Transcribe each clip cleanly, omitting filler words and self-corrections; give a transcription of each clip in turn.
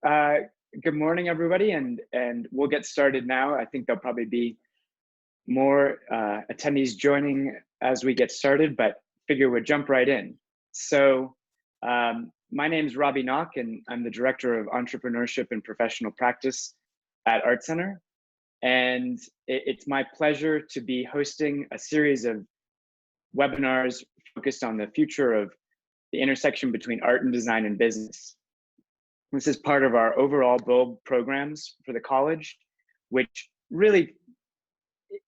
Uh, Good morning, everybody, and we'll get started now. I think there'll probably be more attendees joining as we get started, but figure we'll jump right in. So my name is Robbie Nock, and I'm the Director of Entrepreneurship and Professional Practice at Art Center. And it's my pleasure to be hosting a series of webinars focused on the future of the intersection between art and design and business. This is part of our overall build programs for the college, which really,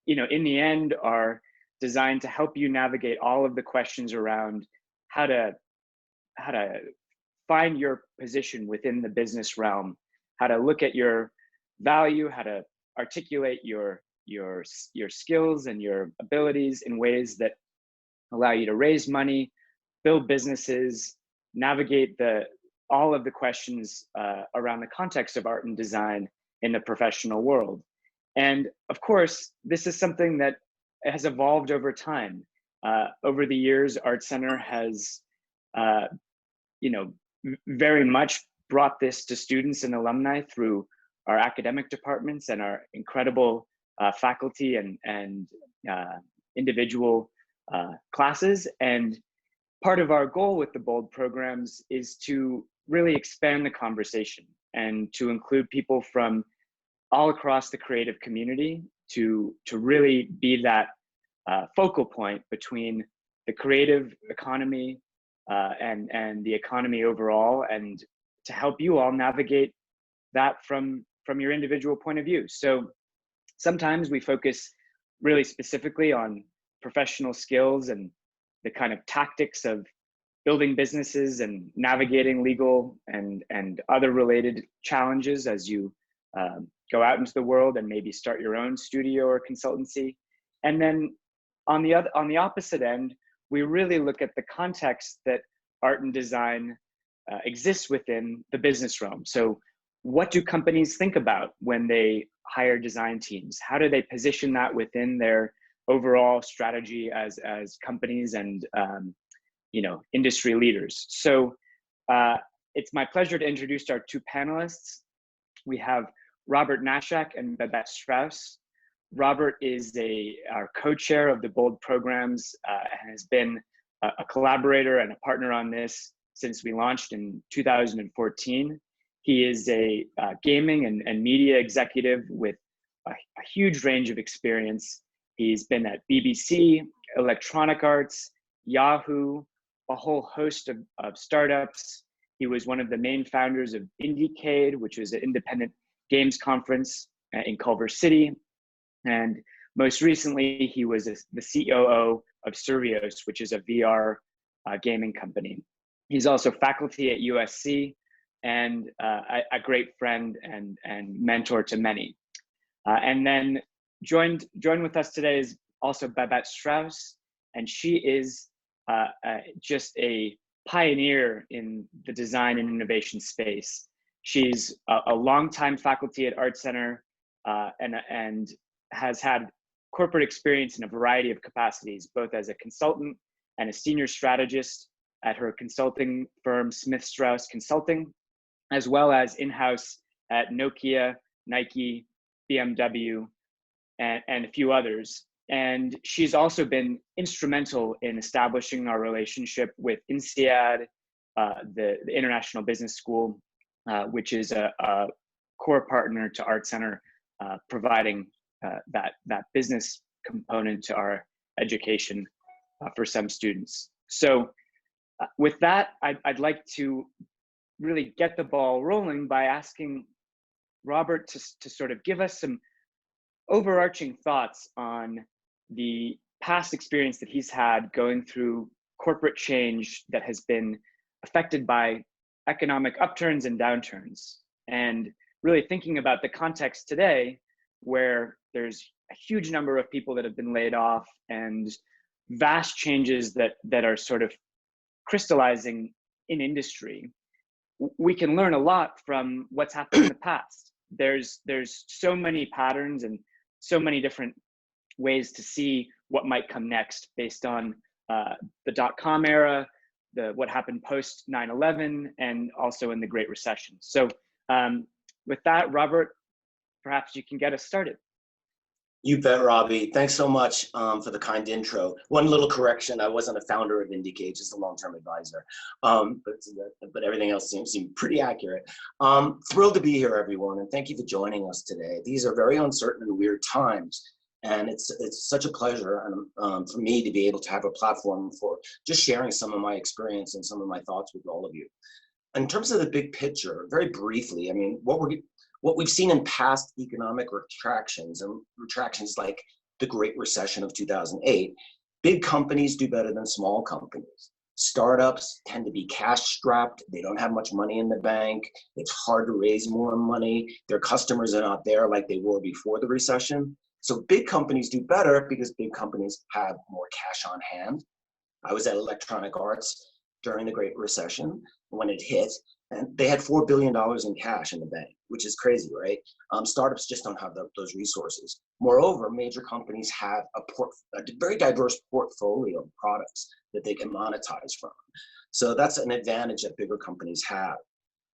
in the end, are designed to help you navigate all of the questions around how to find your position within the business realm, how to look at your value, how to articulate your skills and your abilities in ways that allow you to raise money, build businesses, navigate all of the questions around the context of art and design in the professional world. And of course, this is something that has evolved over time. Over the years, Art Center has, very much brought this to students and alumni through our academic departments and our incredible faculty and individual classes. And part of our goal with the BOLD programs is to really expand the conversation and to include people from all across the creative community to really be that focal point between the creative economy and the economy overall, and to help you all navigate that from your individual point of view. So sometimes we focus really specifically on professional skills and the kind of tactics of building businesses and navigating legal and other related challenges as you go out into the world and maybe start your own studio or consultancy. And then on the opposite end, we really look at the context that art and design exists within the business realm. So what do companies think about when they hire design teams? How do they position that within their overall strategy as companies and industry leaders? So it's my pleasure to introduce our two panelists. We have Robert Nashak and Babette Strousse. Robert is our co-chair of the BOLD programs and has been a collaborator and a partner on this since we launched in 2014. He is a gaming and media executive with a huge range of experience. He's been at BBC, Electronic Arts, Yahoo, a whole host of startups. He was one of the main founders of Indiecade, which is an independent games conference in Culver City. And most recently, he was the COO of Survios, which is a VR gaming company. He's also faculty at USC and a great friend and mentor to many. And then joined with us today is also Babette Strousse, and she is just a pioneer in the design and innovation space. She's a longtime faculty at Art Center and has had corporate experience in a variety of capacities, both as a consultant and a senior strategist at her consulting firm, Smith Strauss Consulting, as well as in-house at Nokia, Nike, BMW, and a few others. And she's also been instrumental in establishing our relationship with INSEAD, the International Business School, which is a core partner to Art Center, providing that business component to our education for some students. So with that, I'd like to really get the ball rolling by asking Robert to sort of give us some overarching thoughts on the past experience that he's had going through corporate change that has been affected by economic upturns and downturns, and really thinking about the context today where there's a huge number of people that have been laid off and vast changes that are sort of crystallizing in industry. We can learn a lot from what's happened in the past. There's so many patterns and so many different ways to see what might come next based on the dot-com era, what happened post 9/11, and also in the Great Recession. So With that, Robert, perhaps you can get us started. You bet, Robbie. Thanks so much for the kind intro. One little correction: I wasn't a founder of IndyCage, just a long-term advisor. But everything else seemed pretty accurate. Thrilled to be here, everyone, and thank you for joining us today. These are very uncertain and weird times, and it's such a pleasure for me to be able to have a platform for just sharing some of my experience and some of my thoughts with all of you. In terms of the big picture, very briefly, I mean, what we've seen in past economic retractions like the Great Recession of 2008, big companies do better than small companies. Startups tend to be cash strapped. They don't have much money in the bank. It's hard to raise more money. Their customers are not there like they were before the recession. So big companies do better because big companies have more cash on hand. I was at Electronic Arts during the Great Recession when it hit, and they had $4 billion in cash in the bank, which is crazy, right? Startups just don't have those resources. Moreover, major companies have a very diverse portfolio of products that they can monetize from. So that's an advantage that bigger companies have.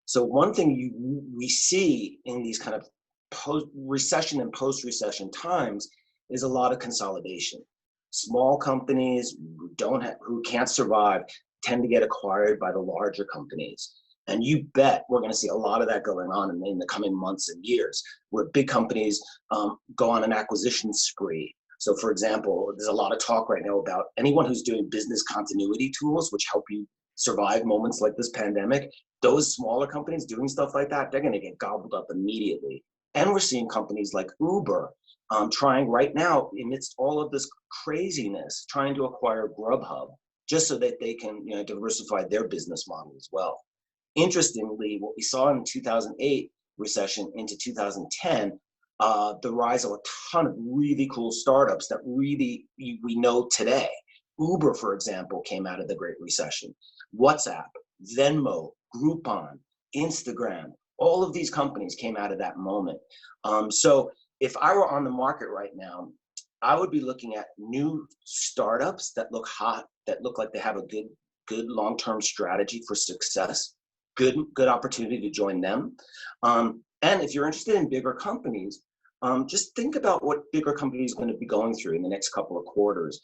So one thing we see in these kind of post-recession and post-recession times is a lot of consolidation. Small companies who can't survive tend to get acquired by the larger companies. And you bet we're going to see a lot of that going on in the coming months and years, where big companies go on an acquisition spree. So for example, there's a lot of talk right now about anyone who's doing business continuity tools, which help you survive moments like this pandemic. Those smaller companies doing stuff like that, they're going to get gobbled up immediately. And we're seeing companies like Uber trying right now, amidst all of this craziness, trying to acquire Grubhub just so that they can diversify their business model as well. Interestingly, what we saw in the 2008 recession into 2010, the rise of a ton of really cool startups that really we know today. Uber, for example, came out of the Great Recession. WhatsApp, Venmo, Groupon, Instagram, all of these companies came out of that moment. So if I were on the market right now, I would be looking at new startups that look hot, that look like they have a good long-term strategy for success, good opportunity to join them. And if you're interested in bigger companies, just think about what bigger companies are going to be going through in the next couple of quarters.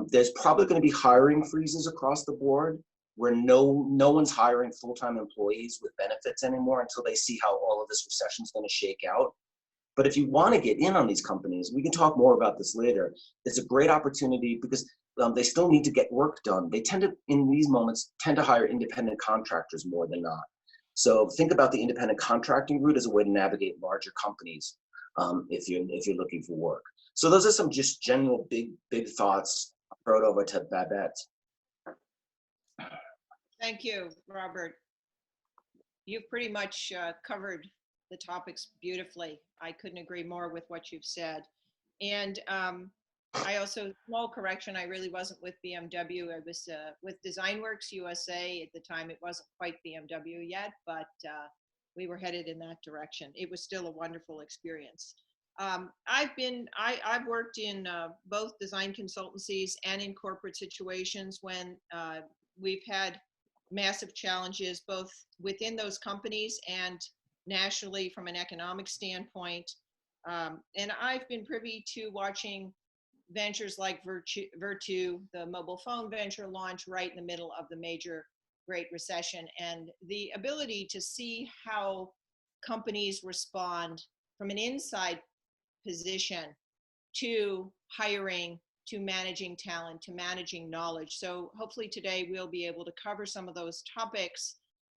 There's probably going to be hiring freezes across the board, where no one's hiring full-time employees with benefits anymore until they see how all of this recession is going to shake out. But if you want to get in on these companies, we can talk more about this later. It's a great opportunity because they still need to get work done. They tend to, in these moments, hire independent contractors more than not. So think about the independent contracting route as a way to navigate larger companies if you're looking for work. So those are some just general big thoughts. I'll throw it over to Babette. Thank you, Robert. You've pretty much covered the topics beautifully. I couldn't agree more with what you've said. And I also, small correction, I really wasn't with BMW. I was with DesignWorks USA. At the time, it wasn't quite BMW yet, but we were headed in that direction. It was still a wonderful experience. I've worked in both design consultancies and in corporate situations when we've had massive challenges both within those companies and nationally from an economic standpoint. And I've been privy to watching ventures like Virtu, the mobile phone venture, launch right in the middle of the major Great Recession, and the ability to see how companies respond from an inside position to hiring, to managing talent, to managing knowledge. So hopefully today we'll be able to cover some of those topics.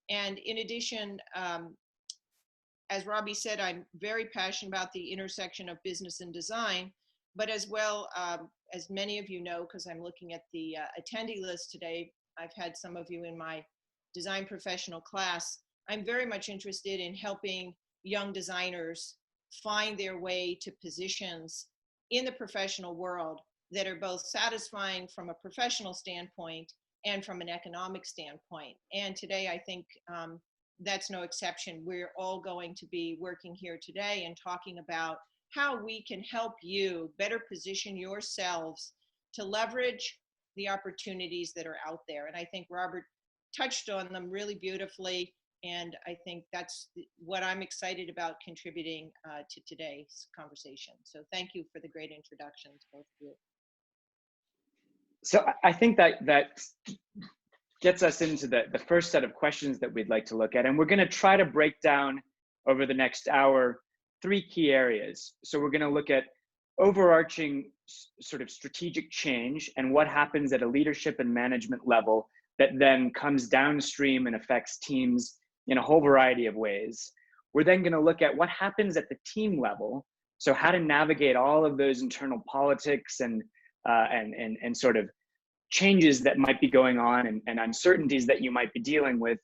And in addition, as Robbie said, I'm very passionate about the intersection of business and design, but as well, as many of you know, because I'm looking at the attendee list today, I've had some of you in my design professional class. I'm very much interested in helping young designers find their way to positions in the professional world that are both satisfying from a professional standpoint and from an economic standpoint. And today, I think that's no exception. We're all going to be working here today and talking about how we can help you better position yourselves to leverage the opportunities that are out there. And I think Robert touched on them really beautifully. And I think that's what I'm excited about contributing to today's conversation. So thank you for the great introductions, both of you. So I think that gets us into the first set of questions that we'd like to look at. And we're going to try to break down over the next hour 3 key areas. So we're going to look at overarching sort of strategic change and what happens at a leadership and management level that then comes downstream and affects teams in a whole variety of ways. We're then going to look at what happens at the team level. So how to navigate all of those internal politics and sort of changes that might be going on and uncertainties that you might be dealing with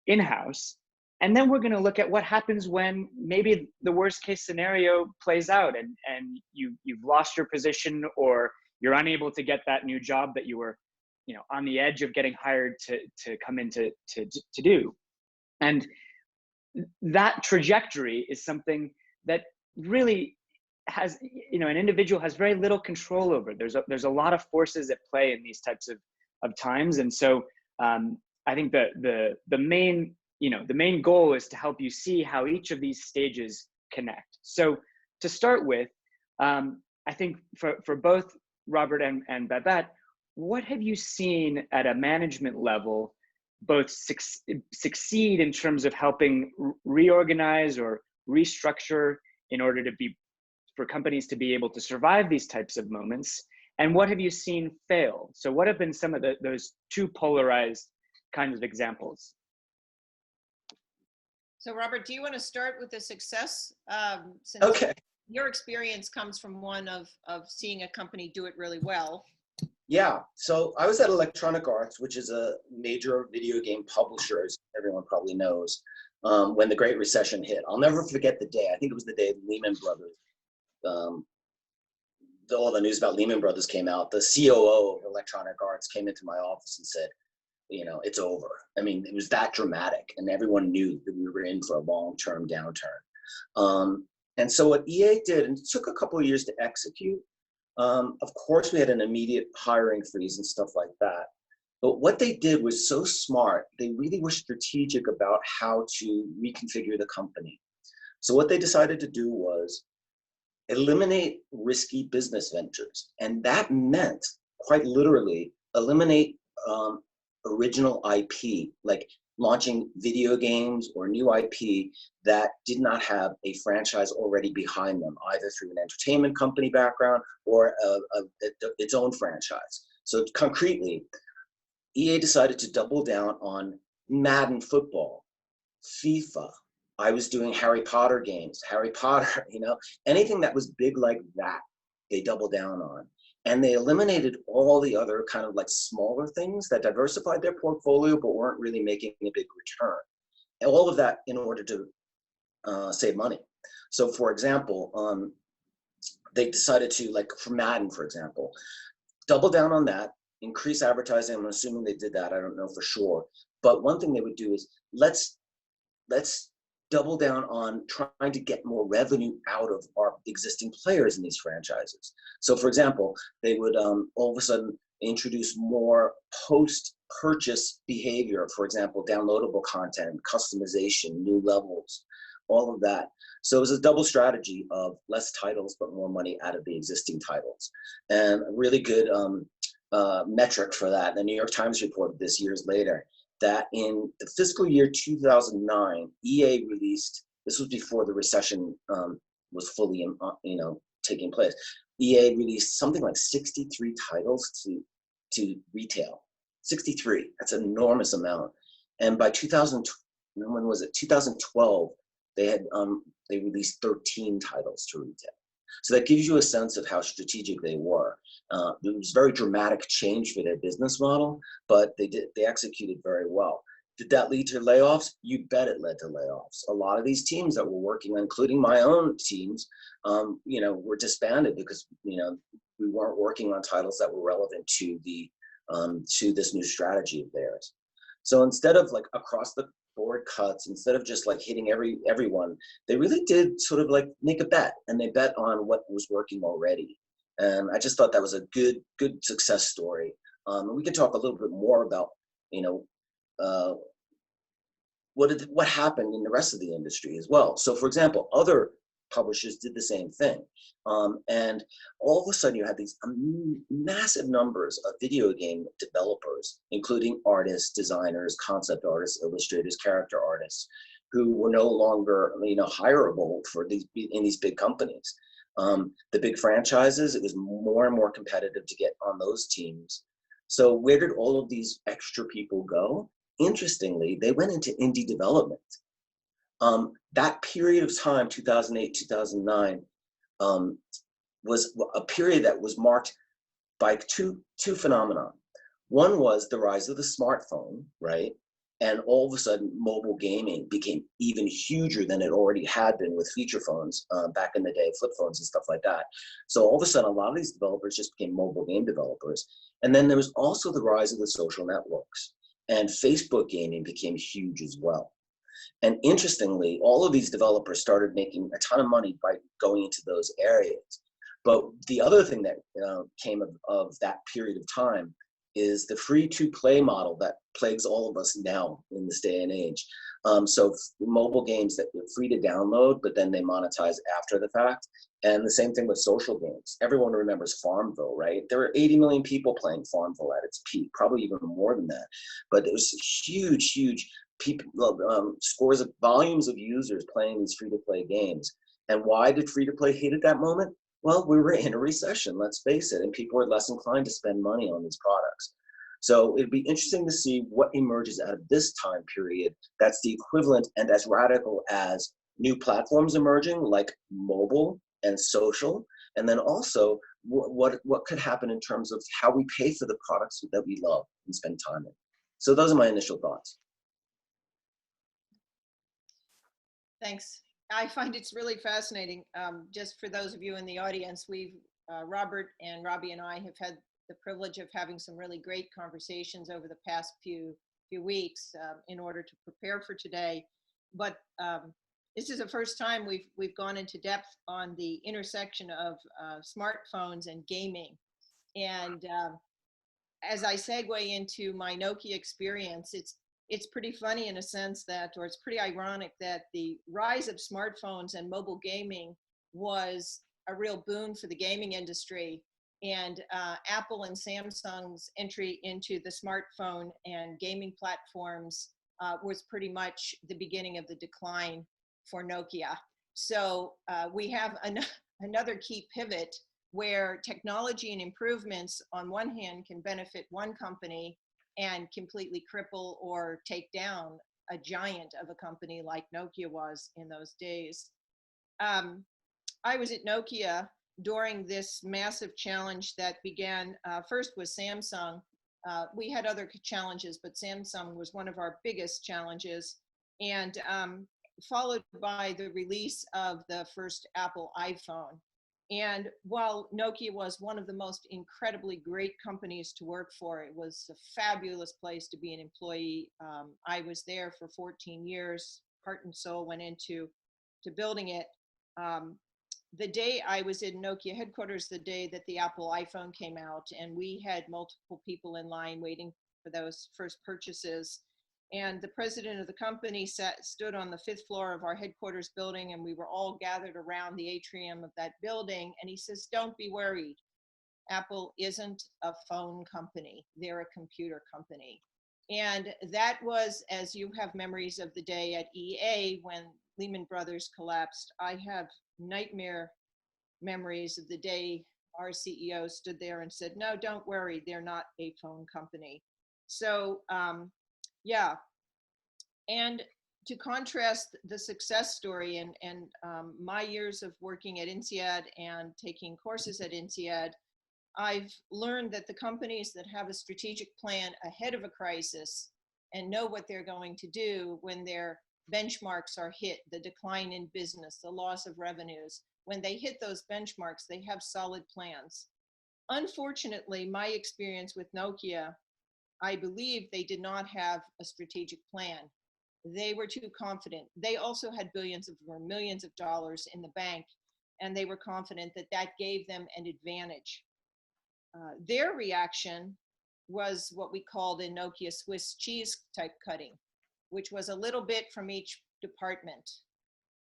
in-house. And then we're going to look at what happens when maybe the worst case scenario plays out and you've lost your position, or you're unable to get that new job that you were, on the edge of getting hired to come in to do. And that trajectory is something that really has, an individual has very little control over. There's a lot of forces at play in these types of times. And so I think the main goal is to help you see how each of these stages connect. So to start with, I think for both Robert and Babette, what have you seen at a management level both succeed in terms of helping reorganize or restructure in order for companies to be able to survive these types of moments? And what have you seen fail? So what have been some of those 2 polarized kinds of examples? So Robert, do you want to start with the success? Since Okay. your experience comes from one of seeing a company do it really well. Yeah, so I was at Electronic Arts, which is a major video game publisher, as everyone probably knows, when the Great Recession hit. I'll never forget the day. I think it was the day Lehman Brothers, all the news about Lehman Brothers came out. The COO of Electronic Arts came into my office and said, it's over. I mean, it was that dramatic, and everyone knew that we were in for a long-term downturn. And so what EA did, and it took a couple of years to execute, of course, we had an immediate hiring freeze and stuff like that. But what they did was so smart. They really were strategic about how to reconfigure the company. So what they decided to do was eliminate risky business ventures. And that meant, quite literally, eliminate original IP, like launching video games or new IP that did not have a franchise already behind them, either through an entertainment company background or its own franchise. So concretely, EA decided to double down on Madden football, FIFA. I was doing Harry Potter games, Harry Potter, anything that was big like that, they doubled down on. And they eliminated all the other kind of like smaller things that diversified their portfolio but weren't really making a big return. And all of that in order to save money. So for example, they decided to, like for Madden, for example, double down on that, increase advertising. I'm assuming they did that. I don't know for sure. But one thing they would do is let's double down on trying to get more revenue out of our existing players in these franchises. So for example, they would all of a sudden introduce more post-purchase behavior, for example, downloadable content, customization, new levels, all of that. So it was a double strategy of less titles, but more money out of the existing titles. And a really good metric for that, the New York Times reported this years later, that in the fiscal year 2009, EA released, this was before the recession was fully, taking place. EA released something like 63 titles to retail. 63, that's an enormous amount. And by 2012, they released 13 titles to retail. So that gives you a sense of how strategic they were. It was a very dramatic change for their business model, but they executed very well. Did that lead to layoffs? You bet it led to layoffs. A lot of these teams that were working, including my own teams, were disbanded because we weren't working on titles that were relevant to this new strategy of theirs. So instead of like across the board cuts, instead of just like hitting everyone, they really did sort of like make a bet, and they bet on what was working already. And I just thought that was a good success story. And we can talk a little bit more about, what happened in the rest of the industry as well. So for example, other publishers did the same thing. And all of a sudden you had these massive numbers of video game developers, including artists, designers, concept artists, illustrators, character artists, who were no longer, hireable for in these big companies. The big franchises, it was more and more competitive to get on those teams. So where did all of these extra people go? Interestingly, they went into indie development. That period of time, 2008, 2009, was a period that was marked by two phenomena. One was the rise of the smartphone, right? And all of a sudden, mobile gaming became even huger than it already had been with feature phones back in the day, flip phones and stuff like that. So all of a sudden, a lot of these developers just became mobile game developers. And then there was also the rise of the social networks. And Facebook gaming became huge as well. And interestingly, all of these developers started making a ton of money by going into those areas. But the other thing that came of that period of time is the free-to-play model that plagues all of us now in this day and age. So mobile games that are free to download, but then they monetize after the fact. And the same thing with social games. Everyone remembers Farmville, right? There were 80 million people playing Farmville at its peak, probably even more than that. But it was huge, huge people, scores of volumes of users playing these free-to-play games. And why did free-to-play hit at that moment? Well, we were in a recession, let's face it, and people are less inclined to spend money on these products. So it'd be interesting to see what emerges out of this time period that's the equivalent and as radical as new platforms emerging like mobile and social, and then also what could happen in terms of how we pay for the products that we love and spend time in. So those are my initial thoughts. Thanks. I find it's really fascinating. Just for those of you in the audience, Robert and Robbie and I have had the privilege of having some really great conversations over the past few weeks in order to prepare for today. But this is the first time we've gone into depth on the intersection of smartphones and gaming. And as I segue into my Nokia experience, it's pretty funny in a sense that, or it's pretty ironic that the rise of smartphones and mobile gaming was a real boon for the gaming industry. And Apple and Samsung's entry into the smartphone and gaming platforms was pretty much the beginning of the decline for Nokia. So we have another key pivot where technology and improvements on one hand can benefit one company and completely cripple or take down a giant of a company like Nokia was in those days. I was at Nokia during this massive challenge that began first with Samsung. We had other challenges, but Samsung was one of our biggest challenges, and followed by the release of the first Apple iPhone. And while Nokia was one of the most incredibly great companies to work for, it was a fabulous place to be an employee. I was there for 14 years, heart and soul went into building it. The day I was in Nokia headquarters, the day that the Apple iPhone came out, and we had multiple people in line waiting for those first purchases. And the president of the company stood on the 5th floor of our headquarters building, and we were all gathered around the atrium of that building. And he says, "Don't be worried. Apple isn't a phone company. They're a computer company." And that was, as you have memories of the day at EA when Lehman Brothers collapsed, I have nightmare memories of the day our CEO stood there and said, "No, don't worry. They're not a phone company." So, yeah. And to contrast the success story and my years of working at INSEAD and taking courses at INSEAD, I've learned that the companies that have a strategic plan ahead of a crisis and know what they're going to do when their benchmarks are hit, the decline in business, the loss of revenues, when they hit those benchmarks, they have solid plans. Unfortunately, my experience with Nokia, I believe they did not have a strategic plan. They were too confident. They also had billions or millions of dollars in the bank, and they were confident that that gave them an advantage. Their reaction was what we called in Nokia Swiss cheese type cutting. which was a little bit from each department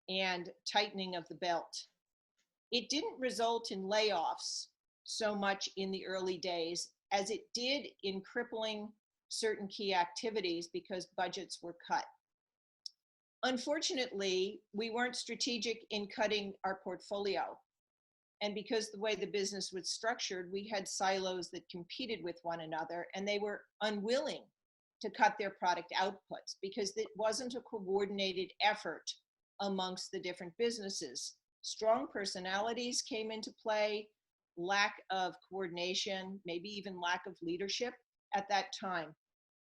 and tightening of the belt. It didn't result in layoffs so much in the early days as it did in crippling certain key activities because budgets were cut. Unfortunately, we weren't strategic in cutting our portfolio. And because the way the business was structured, we had silos that competed with one another, and they were unwilling to cut their product outputs because it wasn't a coordinated effort amongst the different businesses. Strong personalities came into play, lack of coordination, maybe even lack of leadership at that time.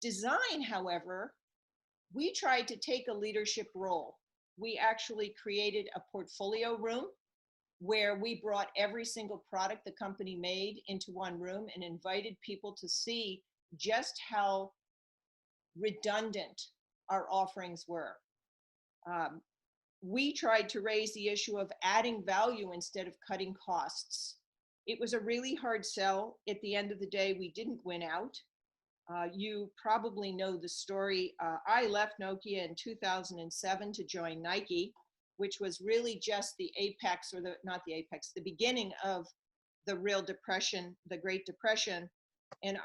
Design, however, we tried to take a leadership role. We actually created a portfolio room where we brought every single product the company made into one room and invited people to see just how redundant our offerings were. We tried to raise the issue of adding value instead of cutting costs. It was a really hard sell. At the end of the day, we didn't win out. You probably know the story. I left Nokia in 2007 to join Nike, which was really just the apex, or not the apex, the beginning of the real depression, the Great Depression. And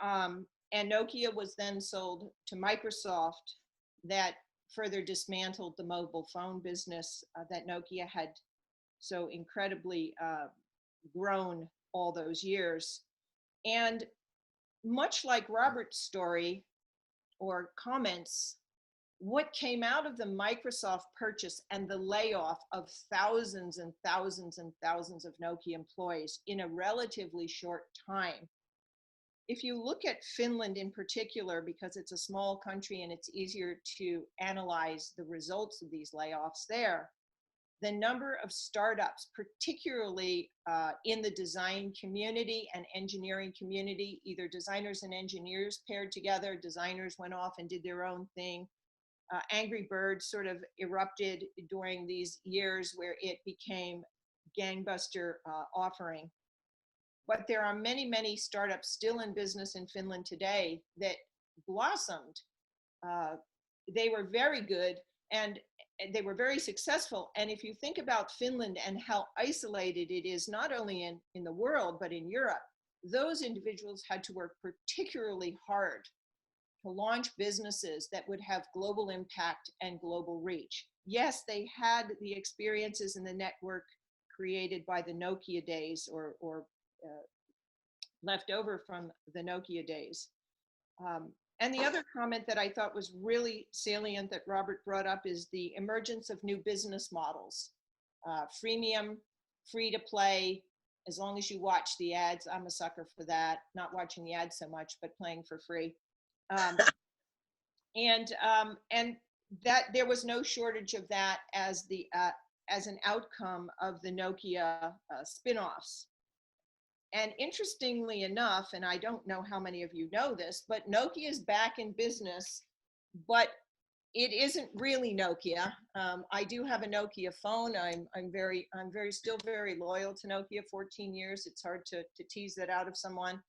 Nokia was then sold to Microsoft, that further dismantled the mobile phone business that Nokia had so incredibly grown all those years. And much like Robert's story or comments, what came out of the Microsoft purchase and the layoff of thousands and thousands and thousands of Nokia employees in a relatively short time. If you look at Finland in particular, because it's a small country and it's easier to analyze the results of these layoffs there, the number of startups, particularly in the design community and engineering community, either designers and engineers paired together, designers went off and did their own thing. Angry Birds sort of erupted during these years where it became gangbuster offering. But there are many, many startups still in business in Finland today that blossomed. They were very good and they were very successful. And if you think about Finland and how isolated it is, not only in the world, but in Europe, those individuals had to work particularly hard to launch businesses that would have global impact and global reach. Yes, they had the experiences and the network created by the Nokia days or left over from the Nokia days. And the other comment that I thought was really salient that Robert brought up is the emergence of new business models. Freemium, free to play, as long as you watch the ads. I'm a sucker for that, not watching the ads so much, but playing for free. And that there was no shortage of that as an outcome of the Nokia spin-offs. And interestingly enough, and I don't know how many of you know this, but Nokia is back in business, but it isn't really Nokia. I do have a Nokia phone. I'm still very loyal to Nokia. 14 years. It's hard to tease that out of someone.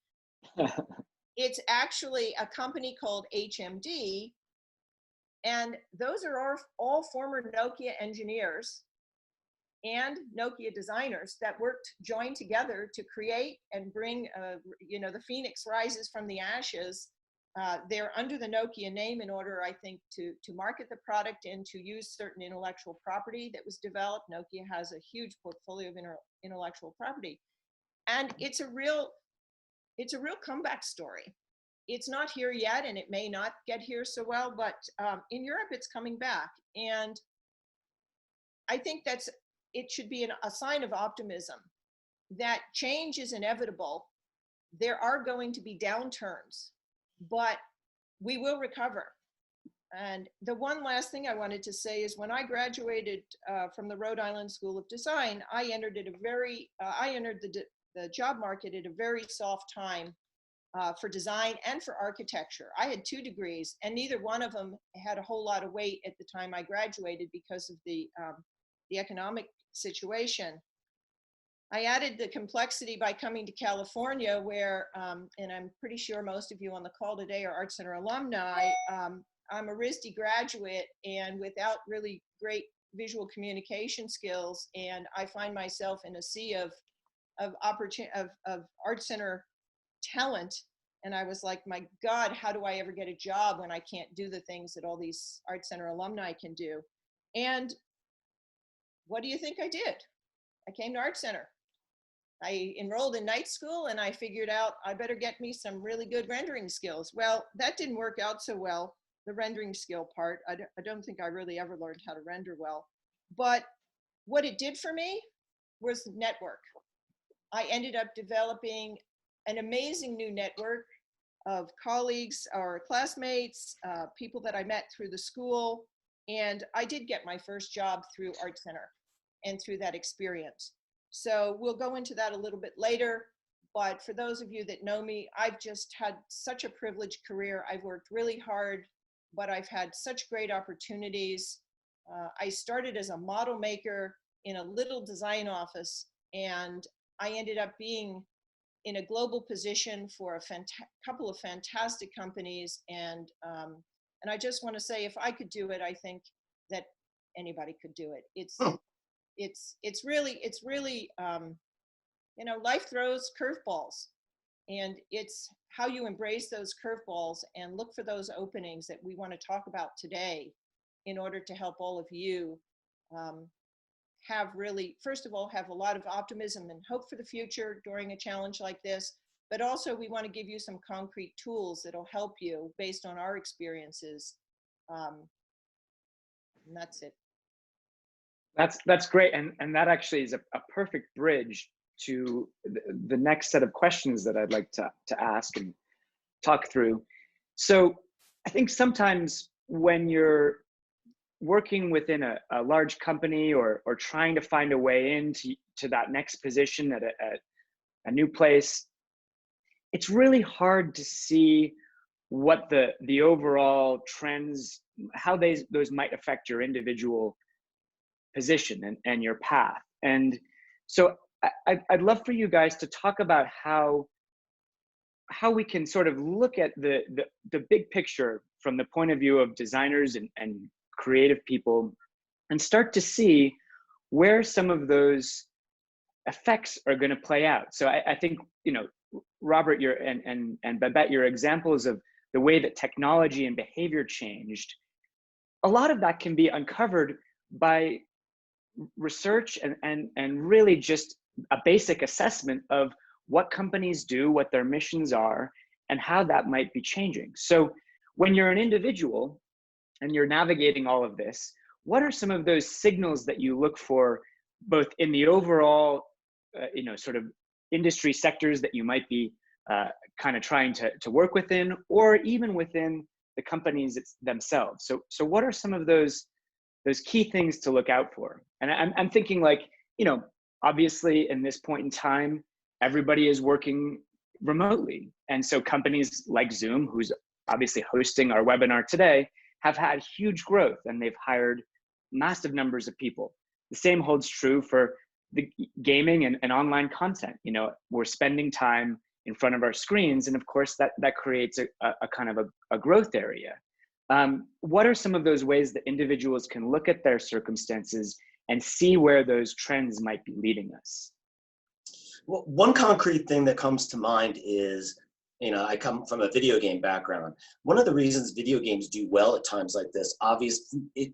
It's actually a company called HMD, and those are all former Nokia engineers and Nokia designers that joined together to create and bring, the phoenix rises from the ashes. They're under the Nokia name in order, I think, to market the product and to use certain intellectual property that was developed. Nokia has a huge portfolio of intellectual property. And it's a real comeback story. It's not here yet, and it may not get here so well, but in Europe, it's coming back. And I think it should be a sign of optimism that change is inevitable. There are going to be downturns, but we will recover. And the one last thing I wanted to say is when I graduated from the Rhode Island School of Design, I entered the job market at a very soft time for design and for architecture. I had 2 degrees, and neither one of them had a whole lot of weight at the time I graduated because of the economic situation. I added the complexity by coming to California where, and I'm pretty sure most of you on the call today are Art Center alumni, I'm a RISD graduate and without really great visual communication skills, and I find myself in a sea of art center talent. And I was like, my God, how do I ever get a job when I can't do the things that all these art center alumni can do? And what do you think I did? I came to art center. I enrolled in night school and I figured out I better get me some really good rendering skills. Well, that didn't work out so well, the rendering skill part. I don't think I really ever learned how to render well. But what it did for me was network. I ended up developing an amazing new network of colleagues or classmates, people that I met through the school. And I did get my first job through Art Center and through that experience. So we'll go into that a little bit later. But for those of you that know me, I've just had such a privileged career. I've worked really hard, but I've had such great opportunities. I started as a model maker in a little design office, and I ended up being in a global position for a couple of fantastic companies. And I just want to say, if I could do it, I think that anybody could do it. It's really, you know, life throws curveballs, and it's how you embrace those curveballs and look for those openings that we want to talk about today in order to help all of you have really, first of all, have a lot of optimism and hope for the future during a challenge like this, but also we want to give you some concrete tools that'll help you based on our experiences. And that's it. That's great, and that actually is a perfect bridge to the next set of questions that I'd like to ask and talk through. So I think sometimes when you're working within a large company or trying to find a way into that next position at a new place, it's really hard to see what the overall trends, how those might affect your individual position and your path. And so I'd love for you guys to talk about how we can sort of look at the big picture from the point of view of designers and creative people, and start to see where some of those effects are going to play out. So I think, you know, Robert, and Babette, your examples of the way that technology and behavior changed, a lot of that can be uncovered by research and really just a basic assessment of what companies do, what their missions are, and how that might be changing. So when you're an individual and you're navigating all of this, what are some of those signals that you look for, both in the overall, you know, sort of industry sectors that you might be kind of trying to work within, or even within the companies themselves? So what are some of those key things to look out for? And I'm thinking, like, you know, obviously in this point in time, everybody is working remotely. And so companies like Zoom, who's obviously hosting our webinar today, have had huge growth and they've hired massive numbers of people. The same holds true for the gaming and online content. You know, we're spending time in front of our screens, and of course that creates a kind of a growth area. What are some of those ways that individuals can look at their circumstances and see where those trends might be leading us? Well, one concrete thing that comes to mind is, you know, I come from a video game background. One of the reasons video games do well at times like this,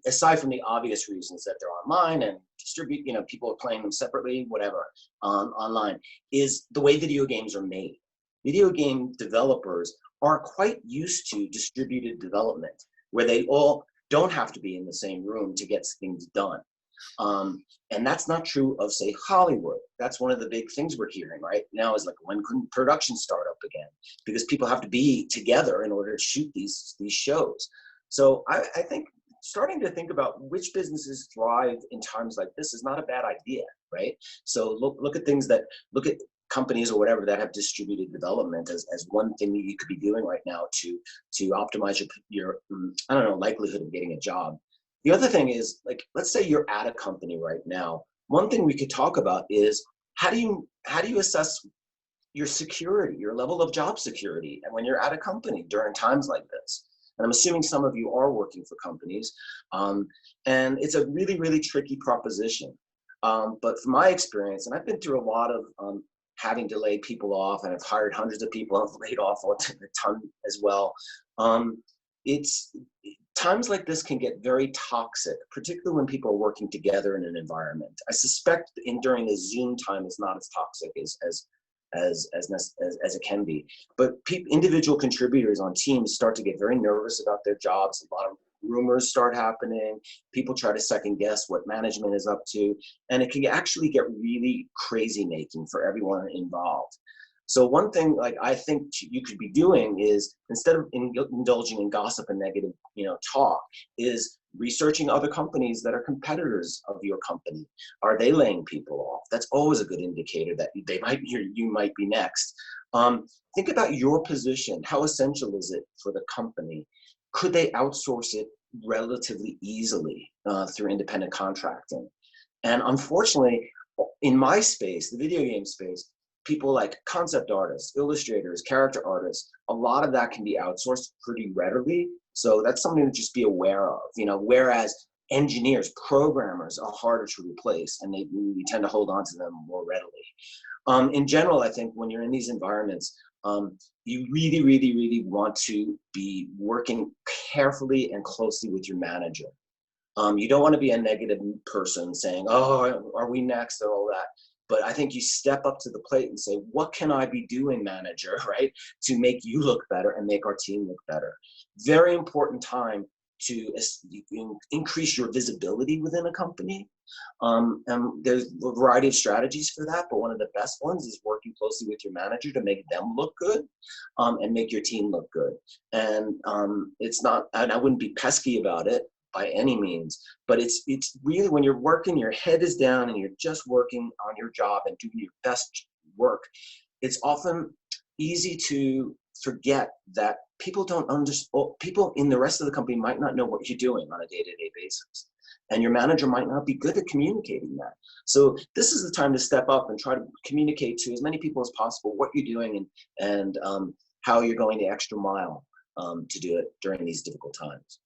aside from the obvious reasons that they're online and distribute, you know, people are playing them separately, whatever, online, is the way video games are made. Video game developers are quite used to distributed development, where they all don't have to be in the same room to get things done. And that's not true of, say, Hollywood. That's one of the big things we're hearing right now, is like, when can production start up again? Because people have to be together in order to shoot these shows. So I think starting to think about which businesses thrive in times like this is not a bad idea, right? So look at things that, look at companies or whatever that have distributed development as one thing that you could be doing right now to optimize your I don't know, likelihood of getting a job. The other thing is, like, let's say you're at a company right now. One thing we could talk about is, how do you assess your security, your level of job security, and when you're at a company during times like this? And I'm assuming some of you are working for companies. And it's a really, really tricky proposition. But from my experience, and I've been through a lot of having to lay people off, and I've hired hundreds of people, I've laid off a ton as well. It's times like this can get very toxic, particularly when people are working together in an environment. I suspect during the Zoom time, it's not as toxic as it can be. But individual contributors on teams start to get very nervous about their jobs. A lot of rumors start happening. People try to second guess what management is up to, and it can actually get really crazy making for everyone involved. So one thing like I think you could be doing is, instead of indulging in gossip and negative, talk, is researching other companies that are competitors of your company. Are they laying people off? That's always a good indicator that you might be next. Think about your position. How essential is it for the company? Could they outsource it relatively easily through independent contracting? And unfortunately, in my space, the video game space, people like concept artists, illustrators, character artists, a lot of that can be outsourced pretty readily. So that's something to just be aware of, whereas engineers, programmers are harder to replace, and we tend to hold on to them more readily. In general, I think when you're in these environments, you really, really, really want to be working carefully and closely with your manager. You don't want to be a negative person saying, oh, are we next, or all that. But I think you step up to the plate and say, what can I be doing, manager, right, to make you look better and make our team look better? Very important time to increase your visibility within a company. And there's a variety of strategies for that, but one of the best ones is working closely with your manager to make them look good, and make your team look good. And it's not, and I wouldn't be pesky about it by any means, but it's really, when you're working, your head is down and you're just working on your job and doing your best work, it's often easy to forget that people don't understand. People in the rest of the company might not know what you're doing on a day-to-day basis, and your manager might not be good at communicating that. So this is the time to step up and try to communicate to as many people as possible what you're doing, and how you're going the extra mile to do it during these difficult times.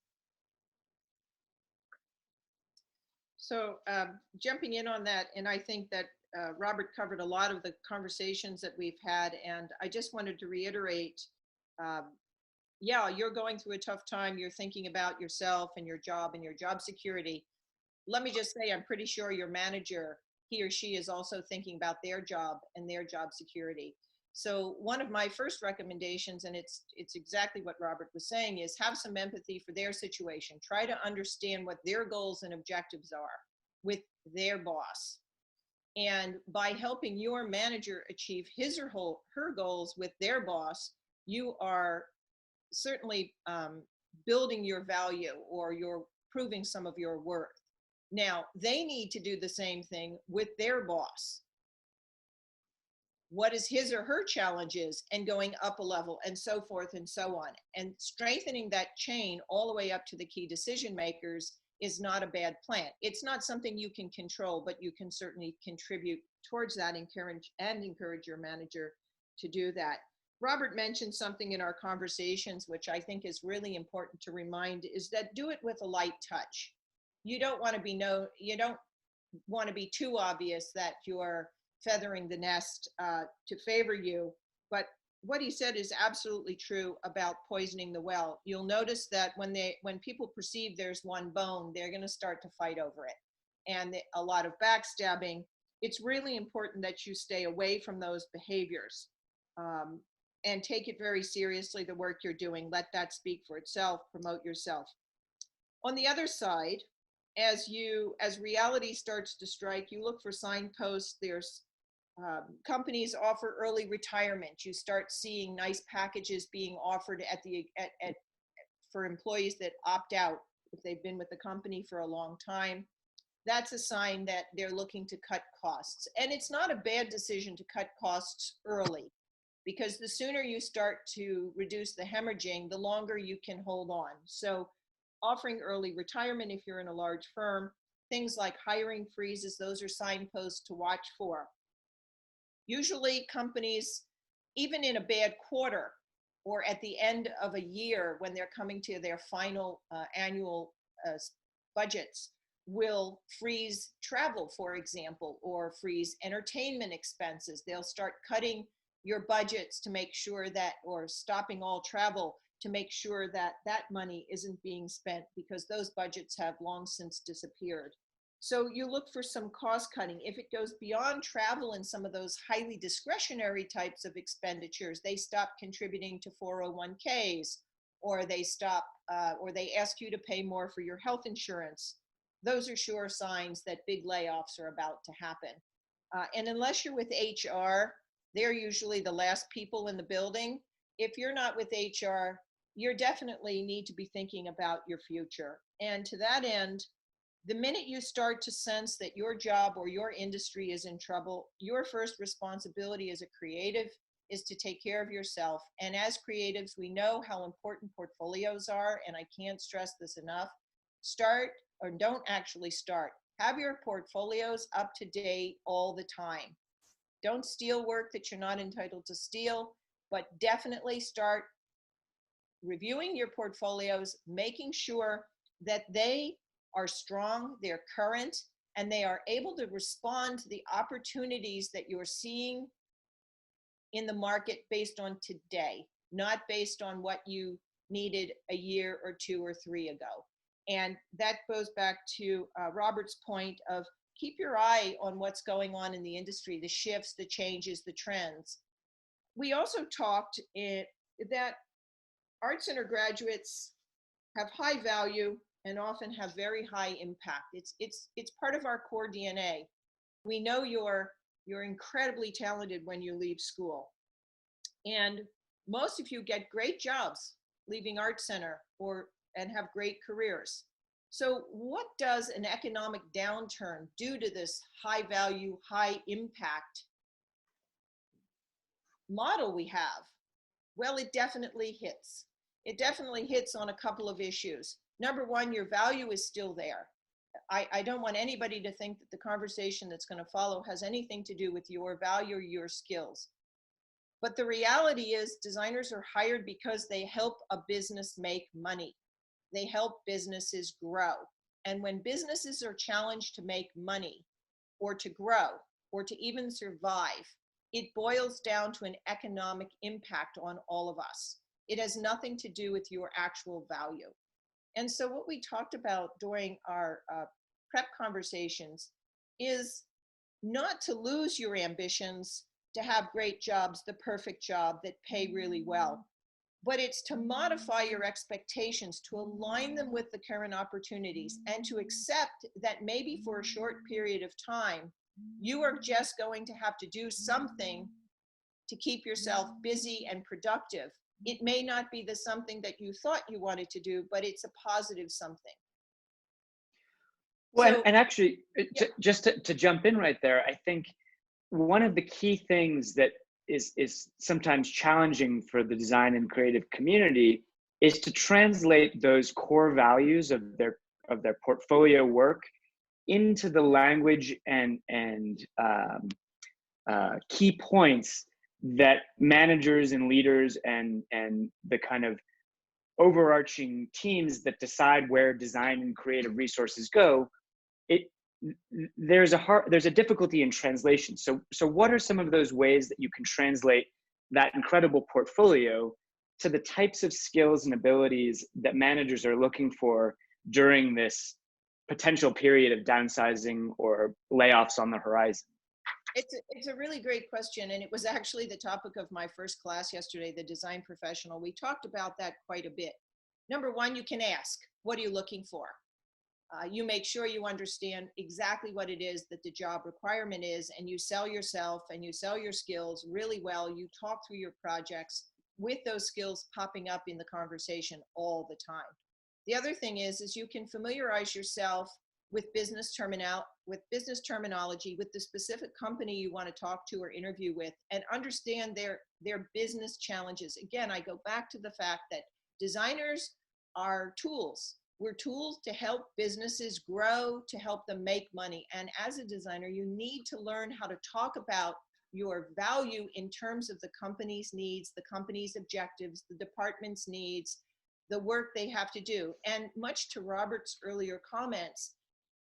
So jumping in on that, and I think that Robert covered a lot of the conversations that we've had, and I just wanted to reiterate, yeah, you're going through a tough time. You're thinking about yourself and your job security. Let me just say, I'm pretty sure your manager, he or she, is also thinking about their job and their job security. So one of my first recommendations, and it's exactly what Robert was saying, is have some empathy for their situation. Try to understand what their goals and objectives are with their boss. And by helping your manager achieve his or her goals with their boss, you are certainly building your value, or you're proving some of your worth. Now, they need to do the same thing with their boss. What is his or her challenges, and going up a level, and so forth and so on. And strengthening that chain all the way up to the key decision makers is not a bad plan. It's not something you can control, but you can certainly contribute towards that, encourage your manager to do that. Robert mentioned something in our conversations, which I think is really important to remind, is that do it with a light touch. You don't want to be too obvious that you're feathering the nest to favor you. But what he said is absolutely true about poisoning the well. You'll notice that when people perceive there's one bone, they're going to start to fight over it, and a lot of backstabbing. It's really important that you stay away from those behaviors, and take it very seriously, the work you're doing. Let that speak for itself. Promote yourself. On the other side, as reality starts to strike, you look for signposts. There's companies offer early retirement. You start seeing nice packages being offered for employees that opt out if they've been with the company for a long time. That's a sign that they're looking to cut costs. And it's not a bad decision to cut costs early, because the sooner you start to reduce the hemorrhaging, the longer you can hold on. So offering early retirement if you're in a large firm, things like hiring freezes, those are signposts to watch for. Usually companies, even in a bad quarter, or at the end of a year when they're coming to their final annual budgets, will freeze travel, for example, or freeze entertainment expenses. They'll start cutting your budgets to make sure that, or stopping all travel to make sure that that money isn't being spent, because those budgets have long since disappeared. So you look for some cost cutting. If it goes beyond travel and some of those highly discretionary types of expenditures, they stop contributing to 401ks, or they stop, or they ask you to pay more for your health insurance. Those are sure signs that big layoffs are about to happen. And unless you're with HR, they're usually the last people in the building. If you're not with HR, you definitely need to be thinking about your future. And to that end, the minute you start to sense that your job or your industry is in trouble, your first responsibility as a creative is to take care of yourself. And as creatives, we know how important portfolios are, and I can't stress this enough. Start, or don't actually start. Have your portfolios up to date all the time. Don't steal work that you're not entitled to steal, but definitely start reviewing your portfolios, making sure that they are strong, they're current, and they are able to respond to the opportunities that you're seeing in the market based on today, not based on what you needed a year or 2 or 3 ago. And that goes back to Robert's point of keep your eye on what's going on in the industry, the shifts, the changes, the trends. We also talked that Art Center graduates have high value and often have very high impact. It's part of our core DNA. We know you're incredibly talented when you leave school. And most of you get great jobs leaving Art Center and have great careers. So what does an economic downturn do to this high value, high impact model we have? Well, it definitely hits. It definitely hits on a couple of issues. Number one, your value is still there. I don't want anybody to think that the conversation that's going to follow has anything to do with your value or your skills. But the reality is designers are hired because they help a business make money. They help businesses grow. And when businesses are challenged to make money or to grow or to even survive, it boils down to an economic impact on all of us. It has nothing to do with your actual value. And so what we talked about during our prep conversations is not to lose your ambitions to have great jobs, the perfect job that pay really well, but it's to modify your expectations, to align them with the current opportunities, and to accept that maybe for a short period of time, you are just going to have to do something to keep yourself busy and productive. It may not be the something that you thought you wanted to do, but it's a positive something. Well, So, and actually, yeah. just to jump in right there, I think one of the key things that is sometimes challenging for the design and creative community is to translate those core values of their portfolio work into the language and key points that managers and leaders and the kind of overarching teams that decide where design and creative resources go. There's a difficulty in translation. So what are some of those ways that you can translate that incredible portfolio to the types of skills and abilities that managers are looking for during this potential period of downsizing or layoffs on the horizon? It's a really great question, and it was actually the topic of my first class yesterday, the design professional. We talked about that quite a bit. Number one, you can ask, what are you looking for? You make sure you understand exactly what it is that the job requirement is, and you sell yourself and you sell your skills really well. You talk through your projects with those skills popping up in the conversation all the time. The other thing is you can familiarize yourself with business terminology, with the specific company you want to talk to or interview with, and understand their business challenges. Again, I go back to the fact that designers are tools. We're tools to help businesses grow, to help them make money. And as a designer, you need to learn how to talk about your value in terms of the company's needs, the company's objectives, the department's needs, the work they have to do. And much to Robert's earlier comments,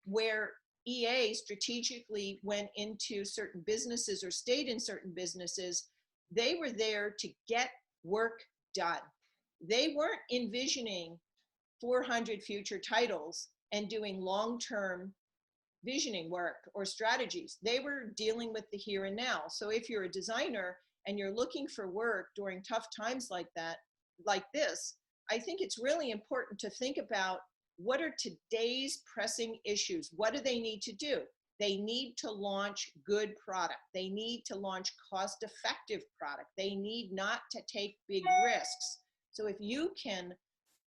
where EA strategically went into certain businesses or stayed in certain businesses, they were there to get work done. They weren't envisioning 400 future titles and doing long-term visioning work or strategies. They were dealing with the here and now. So if you're a designer and you're looking for work during tough times like that, like this, I think it's really important to think about what are today's pressing issues? What do they need to do? They need to launch good product. They need to launch cost-effective product. They need not to take big risks. So if you can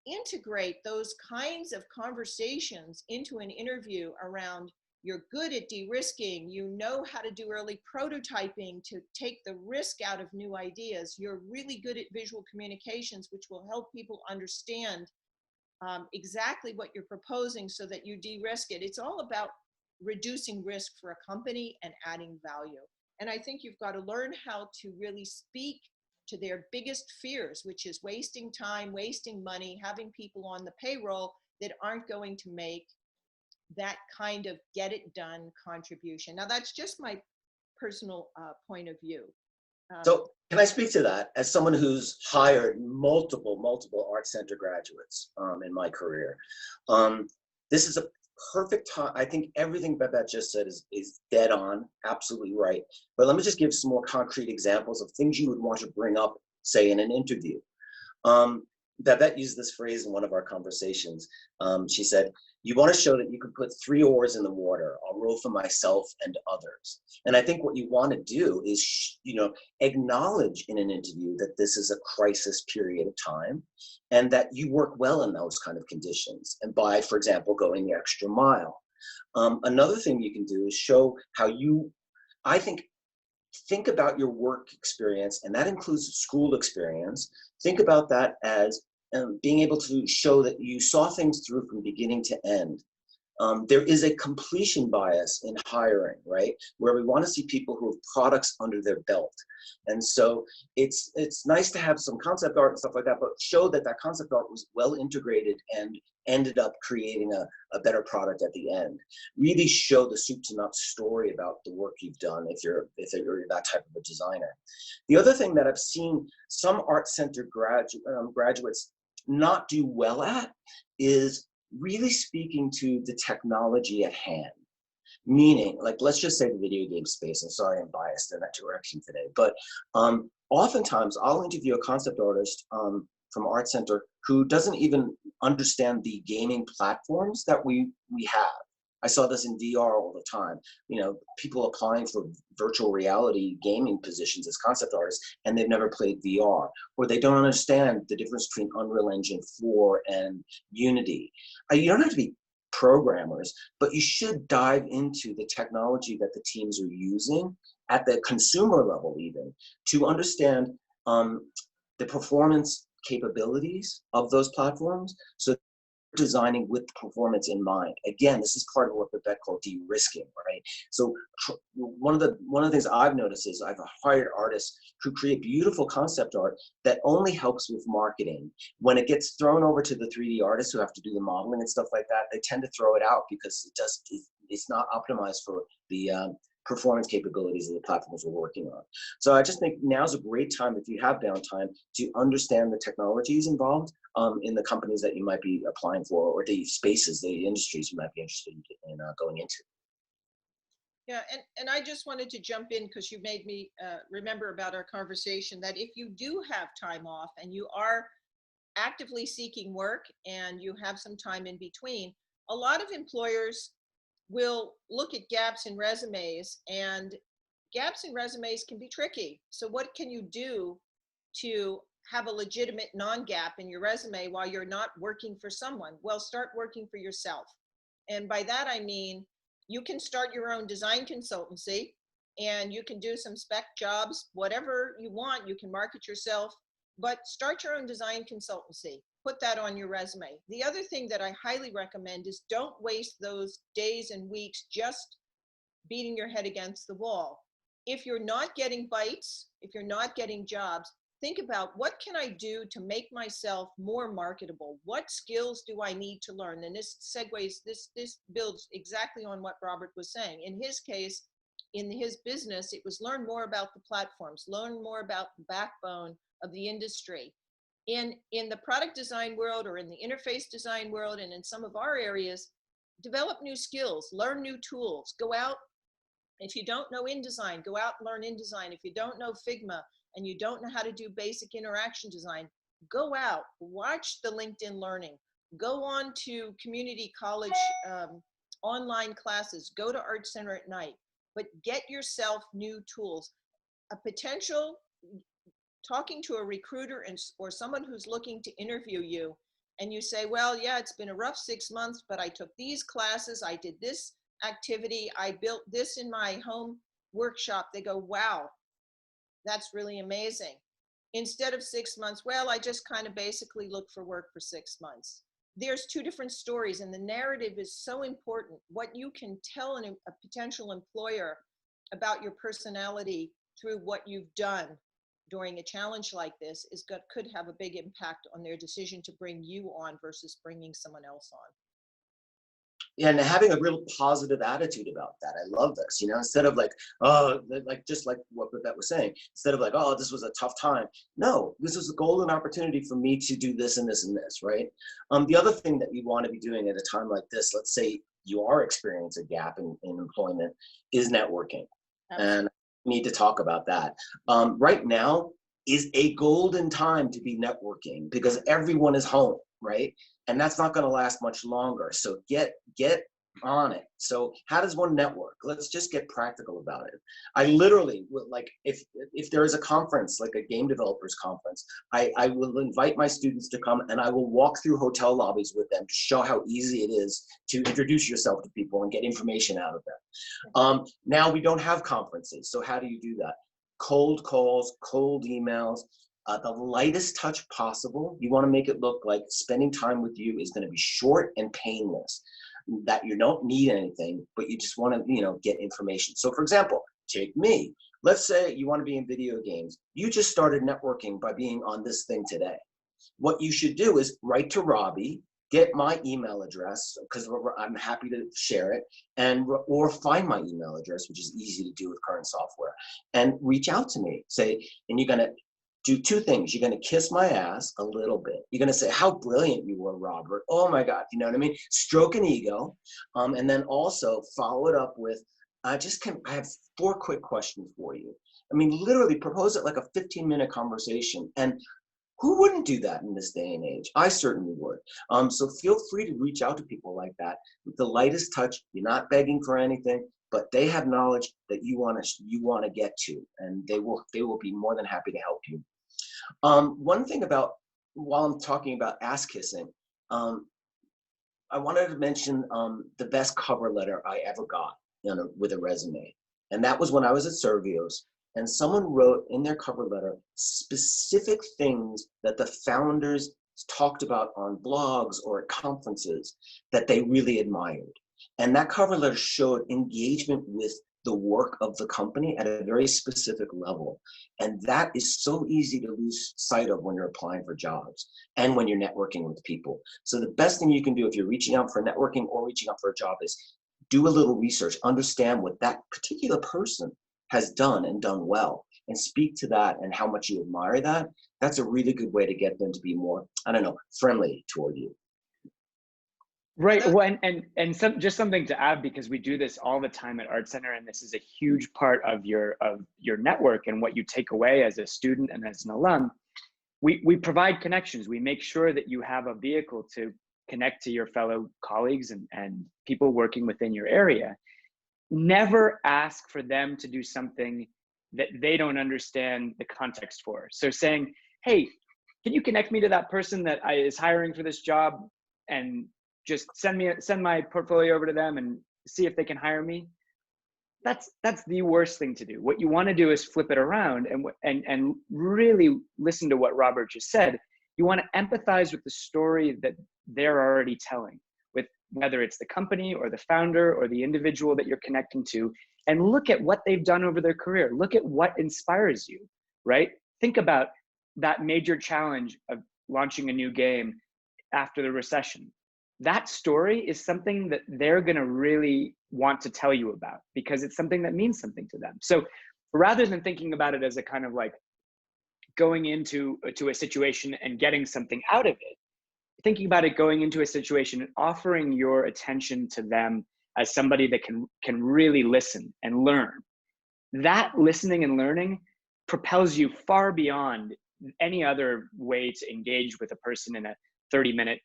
integrate those kinds of conversations into an interview around you're good at de-risking, you know how to do early prototyping to take the risk out of new ideas, you're really good at visual communications, which will help people understand exactly what you're proposing so that you de-risk it. It's all about reducing risk for a company and adding value. And I think you've got to learn how to really speak to their biggest fears, which is wasting time, wasting money, having people on the payroll that aren't going to make that kind of get it done contribution. Now, that's just my personal point of view. So can I speak to that as someone who's hired multiple Art Center graduates in my career? This is a perfect time. I think everything Babette just said is dead on, absolutely right. But let me just give some more concrete examples of things you would want to bring up, say, in an interview. Babette used this phrase in one of our conversations. She said, you want to show that you can put 3 oars in the water. I'll row for myself and others. And I think what you want to do is, acknowledge in an interview that this is a crisis period of time and that you work well in those kind of conditions. And by, for example, going the extra mile. Another thing you can do is show how think about your work experience, and that includes school experience. Think about that as being able to show that you saw things through from beginning to end. There is a completion bias in hiring, right? Where we want to see people who have products under their belt. And so it's nice to have some concept art and stuff like that, but show that that concept art was well integrated and ended up creating a better product at the end. Really show the soup to nuts story about the work you've done if you're that type of a designer. The other thing that I've seen some Art Center graduates not do well at is really speaking to the technology at hand. Meaning, like, let's just say the video game space, and sorry I'm biased in that direction today, but oftentimes I'll interview a concept artist from Art Center who doesn't even understand the gaming platforms that we have. I saw this in VR all the time. People applying for virtual reality gaming positions as concept artists, and they've never played VR, or they don't understand the difference between Unreal Engine 4 and Unity. You don't have to be programmers, but you should dive into the technology that the teams are using at the consumer level, even to understand the performance capabilities of those platforms. So designing with performance in mind. Again, this is part of what Babette called de-risking, right? So one of the things I've noticed is I've hired artists who create beautiful concept art that only helps with marketing. When it gets thrown over to the 3D artists who have to do the modeling and stuff like that, they tend to throw it out because it's not optimized for the performance capabilities of the platforms we're working on. So I just think now's a great time, if you have downtime, to understand the technologies involved in the companies that you might be applying for, or the spaces, the industries you might be interested in going into. Yeah, and I just wanted to jump in because you made me remember about our conversation that if you do have time off and you are actively seeking work and you have some time in between, a lot of employers will look at gaps in resumes, and gaps in resumes can be tricky. So what can you do to have a legitimate non-gap in your resume while you're not working for someone? Well, start working for yourself. And by that, I mean, you can start your own design consultancy and you can do some spec jobs, whatever you want, you can market yourself, but start your own design consultancy. Put that on your resume. The other thing that I highly recommend is don't waste those days and weeks just beating your head against the wall. if you're not getting bites, if you're not getting jobs, think about what can I do to make myself more marketable? What skills do I need to learn? And this segues, this builds exactly on what Robert was saying. In his case, in his business, it was learn more about the platforms, learn more about the backbone of the industry. In the product design world, or in the interface design world, and in some of our areas, develop new skills, learn new tools, go out. If you don't know InDesign, go out and learn InDesign. If you don't know Figma and you don't know how to do basic interaction design, go out, watch the LinkedIn Learning, go on to community college online classes, go to Art Center at night, but get yourself new tools. A potential, talking to a recruiter or someone who's looking to interview you, and you say, well, yeah, it's been a rough 6 months, but I took these classes, I did this activity, I built this in my home workshop. They go, wow, that's really amazing. Instead of 6 months, well, I just kind of basically looked for work for 6 months. There's two different stories, and the narrative is so important. What you can tell a potential employer about your personality through what you've done during a challenge like this could have a big impact on their decision to bring you on versus bringing someone else on. Yeah, and having a real positive attitude about that. I love this, you know, instead of like, oh, like just like what Babette was saying, instead of like, oh, this was a tough time. No, this was a golden opportunity for me to do this and this and this, right? The other thing that you want to be doing at a time like this, let's say you are experiencing a gap in employment, is networking. Absolutely. And we need to talk about that. Right now is a golden time to be networking because everyone is home, right? And that's not going to last much longer. So get on it. So how does one network? Let's just get practical about it. I literally would, like, if there is a conference, like a game developers conference, I will invite my students to come and I will walk through hotel lobbies with them to show how easy it is to introduce yourself to people and get information out of them. Now we don't have conferences. So how do you do that? Cold calls, cold emails, the lightest touch possible. You want to make it look like spending time with you is going to be short and painless, that you don't need anything, but you just want to, you know, get information. So for example, take me. Let's say you want to be in video games. You just started networking by being on this thing today. What you should do is write to Robbie, get my email address, because I'm happy to share it, or find my email address, which is easy to do with current software, and reach out to me. Say, and you're going to do two things. You're going to kiss my ass a little bit. You're going to say how brilliant you were, Robert. Oh my God. You know what I mean? Stroke an ego. And then also follow it up with, I have 4 quick questions for you. I mean, literally propose it like a 15-minute conversation. And who wouldn't do that in this day and age? I certainly would. So feel free to reach out to people like that with the lightest touch. You're not begging for anything, but they have knowledge that you want to get to, and they will be more than happy to help you. One thing about, while I'm talking about ass kissing, I wanted to mention the best cover letter I ever got, you know, with a resume. And that was when I was at Servios, and someone wrote in their cover letter specific things that the founders talked about on blogs or at conferences that they really admired. And that cover letter showed engagement with the work of the company at a very specific level. And that is so easy to lose sight of when you're applying for jobs and when you're networking with people. So the best thing you can do if you're reaching out for networking or reaching out for a job is do a little research, understand what that particular person has done and done well, and speak to that and how much you admire that. That's a really good way to get them to be more, I don't know, friendly toward you. Right. Well, and just something to add, because we do this all the time at Art Center, and this is a huge part of your network and what you take away as a student and as an alum. We provide connections. We make sure that you have a vehicle to connect to your fellow colleagues and people working within your area. Never ask for them to do something that they don't understand the context for. So saying, hey, can you connect me to that person that is hiring for this job, and just send my portfolio over to them and see if they can hire me? That's the worst thing to do. What you want to do is flip it around and really listen to what Robert just said. You want to empathize with the story that they're already telling, with whether it's the company or the founder or the individual that you're connecting to, and look at what they've done over their career. Look at what inspires you, right? Think about that major challenge of launching a new game after the recession. That story is something that they're going to really want to tell you about, because it's something that means something to them. So rather than thinking about it as a kind of like going into a situation and getting something out of it, thinking about it going into a situation and offering your attention to them as somebody that can really listen and learn. That listening and learning propels you far beyond any other way to engage with a person in a 30-minute,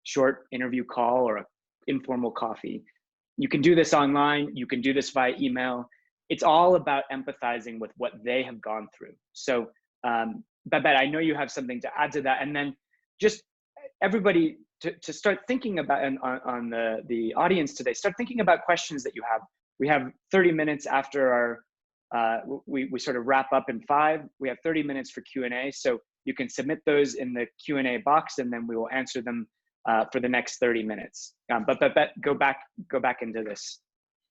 short interview call or an informal coffee. You can do this online. You can do this via email. It's all about empathizing with what they have gone through. So, Babette, I know you have something to add to that. And then just everybody to start thinking about, and on the audience today, start thinking about questions that you have. We have 30 minutes after our, we sort of wrap up in 5. We have 30 minutes for Q&A. So you can submit those in the Q&A box, and then we will answer them for the next 30 minutes. But Babette, go back into this.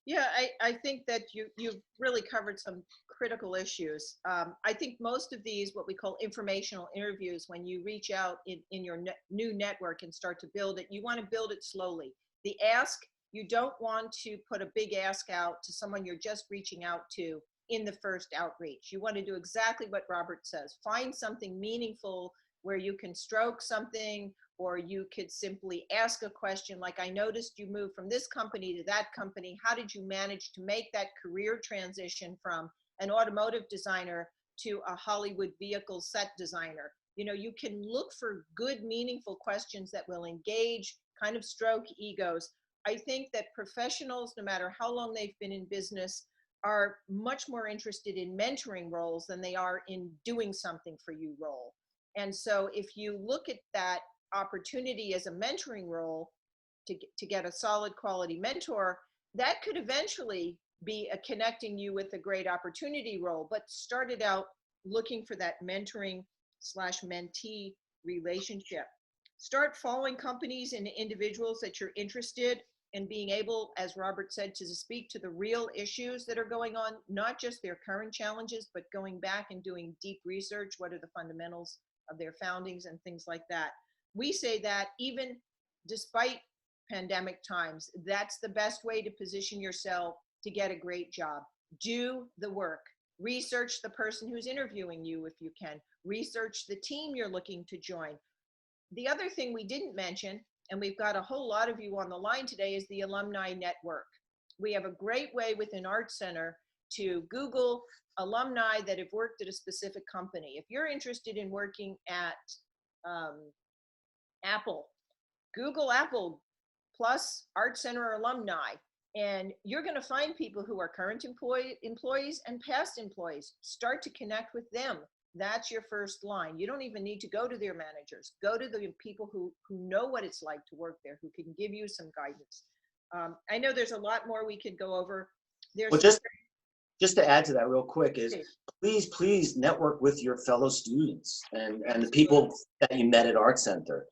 Yeah, I think that you've really covered some critical issues. I think most of these, what we call informational interviews, when you reach out in your new network and start to build it, you want to build it slowly. The ask, you don't want to put a big ask out to someone you're just reaching out to in the first outreach. You want to do exactly what Robert says. Find something meaningful where you can stroke something, or you could simply ask a question like, I noticed you moved from this company to that company. How did you manage to make that career transition from an automotive designer to a Hollywood vehicle set designer? You can look for good, meaningful questions that will engage, kind of stroke egos. I think that professionals, no matter how long they've been in business, are much more interested in mentoring roles than they are in doing something for you role. And so if you look at that opportunity as a mentoring role to get a solid quality mentor, that could eventually be a connecting you with a great opportunity role, but started out looking for that mentoring/mentee relationship. Start following companies and individuals that you're interested in, being able, as Robert said, to speak to the real issues that are going on, not just their current challenges, but going back and doing deep research. What are the fundamentals of their foundings and things like that? We say that even despite pandemic times, that's the best way to position yourself to get a great job. Do the work. Research the person who's interviewing you if you can. Research the team you're looking to join. The other thing we didn't mention, and we've got a whole lot of you on the line today, is the alumni network. We have a great way within Art Center to Google alumni that have worked at a specific company. If you're interested in working at Apple, Google Apple plus Art Center alumni, and you're going to find people who are current employees and past employees. Start to connect with them. That's your first line. You don't even need to go to their managers. Go to the people who know what it's like to work there, who can give you some guidance. I know there's a lot more we could go over. There's just to add to that real quick is please network with your fellow students and the people that you met at Art Center.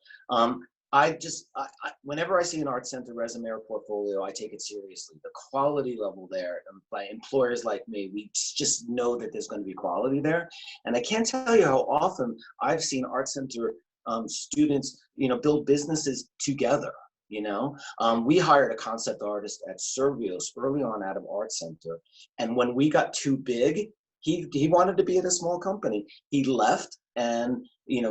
Whenever I see an Art Center resume or portfolio, I take it seriously. The quality level there, by employers like me, we just know that there's going to be quality there. And I can't tell you how often I've seen Art Center students, build businesses together. We hired a concept artist at Servios early on out of Art Center. And when we got too big, he wanted to be at a small company. He left and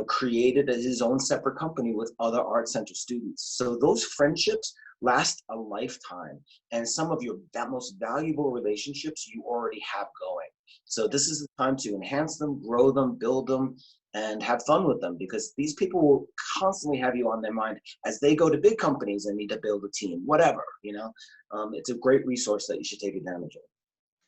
created his own separate company with other Art Center students. So those friendships last a lifetime, and some of your most valuable relationships you already have going. So this is the time to enhance them, grow them, build them, and have fun with them, because these people will constantly have you on their mind as they go to big companies and need to build a team, whatever. It's a great resource that you should take advantage of.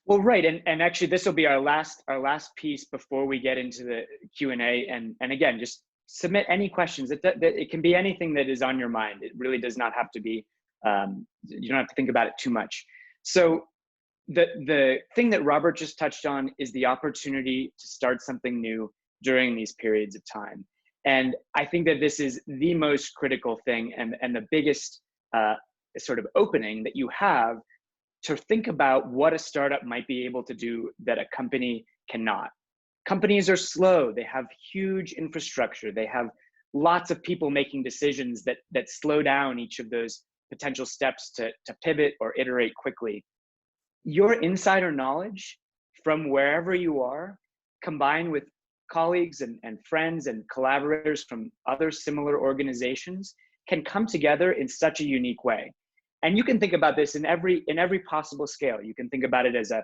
Well, right, and actually this will be our last piece before we get into the Q&A. And again, just submit any questions. It can be anything that is on your mind. It really does not have to be. You don't have to think about it too much. So the thing that Robert just touched on is the opportunity to start something new during these periods of time. And I think that this is the most critical thing and the biggest sort of opening that you have to think about what a startup might be able to do that a company cannot. Companies are slow. They have huge infrastructure. They have lots of people making decisions that slow down each of those potential steps to pivot or iterate quickly. Your insider knowledge from wherever you are, combined with colleagues and friends and collaborators from other similar organizations, can come together in such a unique way. And you can think about this in every possible scale. You can think about it as a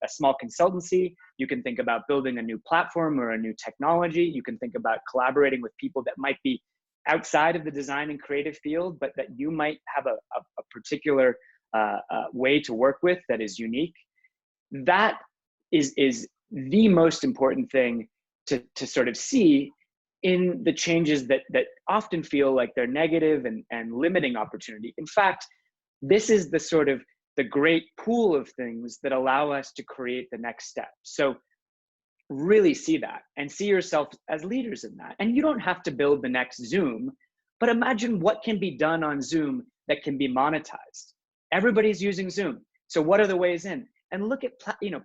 small consultancy. You can think about building a new platform or a new technology. You can think about collaborating with people that might be outside of the design and creative field, but that you might have a particular way to work with that is unique. That is the most important thing to sort of see in the changes that often feel like they're negative and limiting opportunity. In fact, this is the sort of the great pool of things that allow us to create the next step. So really see that and see yourself as leaders in that. And you don't have to build the next Zoom, but imagine what can be done on Zoom that can be monetized. Everybody's using Zoom. So what are the ways in? And look at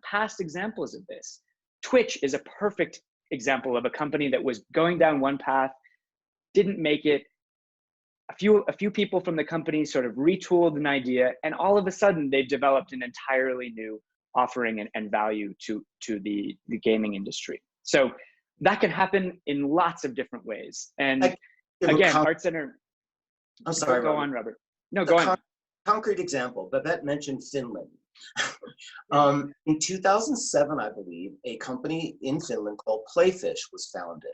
past examples of this. Twitch is a perfect example of a company that was going down one path, didn't make it. A few people from the company sort of retooled an idea, and all of a sudden they've developed an entirely new offering and value to the gaming industry. So that can happen in lots of different ways. And again, Art Center. I'm sorry. Go on, Robert. No, go on. Concrete example. Babette mentioned Finland. In 2007, I believe, a company in Finland called Playfish was founded.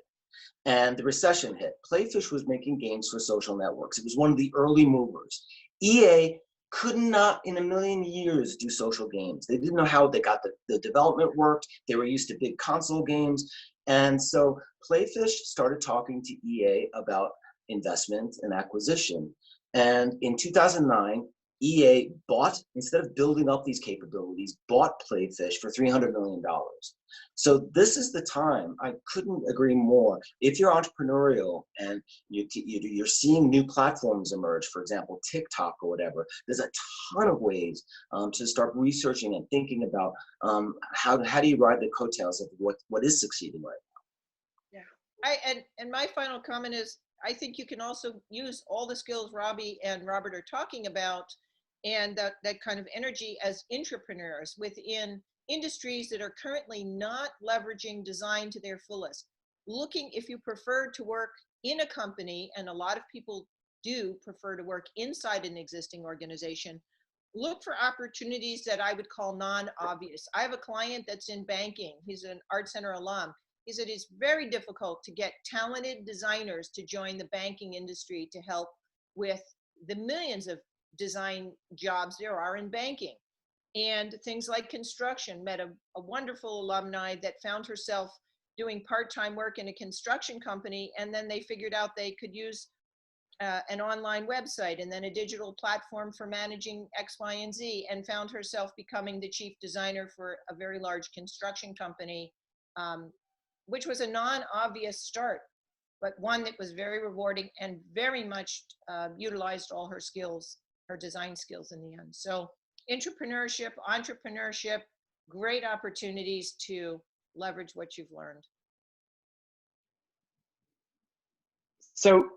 And the recession hit. Playfish was making games for social networks. It was one of the early movers. EA could not in a million years do social games. They didn't know how they got the development worked. They were used to big console games. And so Playfish started talking to EA about investment and acquisition. And in 2009, EA bought, instead of building up these capabilities, bought Playfish for $300 million. So this is the time, I couldn't agree more. If you're entrepreneurial and you're seeing new platforms emerge, for example, TikTok or whatever, there's a ton of ways to start researching and thinking about how do you ride the coattails of what is succeeding right now. Yeah, and my final comment is, I think you can also use all the skills Robbie and Robert are talking about and that kind of energy as intrapreneurs within industries that are currently not leveraging design to their fullest. Looking, if you prefer to work in a company, and a lot of people do prefer to work inside an existing organization, look for opportunities that I would call non-obvious. I have a client that's in banking. He's an Art Center alum. He said it's very difficult to get talented designers to join the banking industry to help with the millions of design jobs there are in banking. And things like construction. Met a wonderful alumni that found herself doing part-time work in a construction company, and then they figured out they could use an online website and then a digital platform for managing X, Y, and Z, and found herself becoming the chief designer for a very large construction company, which was a non-obvious start, but one that was very rewarding and very much utilized all her skills, her design skills in the end. So entrepreneurship, great opportunities to leverage what you've learned. So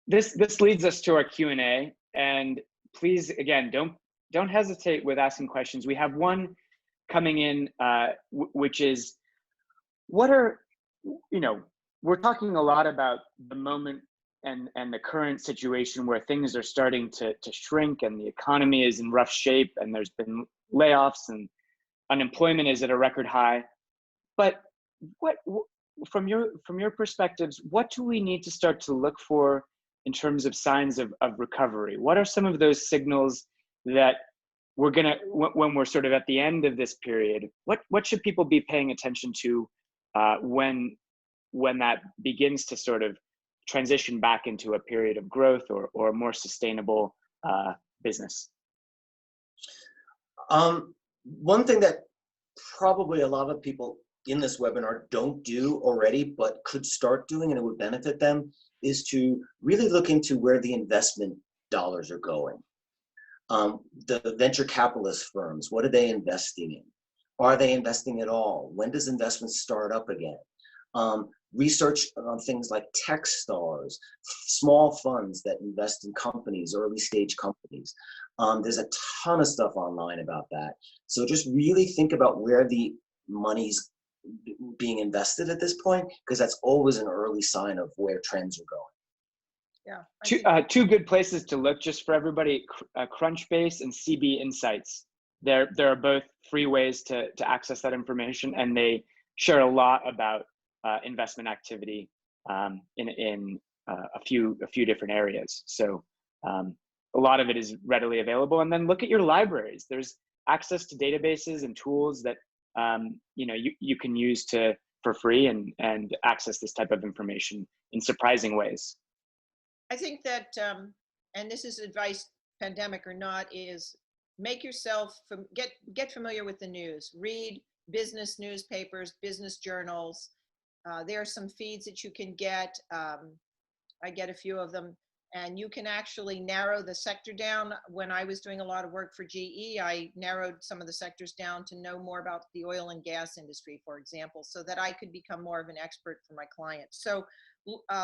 this leads us to our Q&A, and please, again, don't hesitate with asking questions. We have one coming in, which is, we're talking a lot about the moment and the current situation where things are starting to shrink and the economy is in rough shape and there's been layoffs and unemployment is at a record high. But what from your perspectives, what do we need to start to look for in terms of signs of recovery? What are some of those signals that we're gonna, when we're sort of at the end of this period, what should people be paying attention to when that begins to sort of transition back into a period of growth or a more sustainable business? One thing that probably a lot of people in this webinar don't do already, but could start doing, and it would benefit them, is to really look into where the investment dollars are going. The venture capitalist firms, what are they investing in? Are they investing at all? When does investment start up again? Research on things like tech stars, small funds that invest in companies, early stage companies. There's a ton of stuff online about that. So just really think about where the money's being invested at this point, because that's always an early sign of where trends are going. Yeah. Two good places to look just for everybody, Crunchbase and CB Insights. There are both free ways to access that information, and they share a lot about investment activity in a few different areas. So a lot of it is readily available. And then look at your libraries. There's access to databases and tools that you can use for free and access this type of information in surprising ways. I think that, and this is advice, pandemic or not, is make yourself, get familiar with the news. Read business newspapers, business journals. There are some feeds that you can get. I get a few of them, and you can actually narrow the sector down. When I was doing a lot of work for GE, I narrowed some of the sectors down to know more about the oil and gas industry, for example, so that I could become more of an expert for my clients. So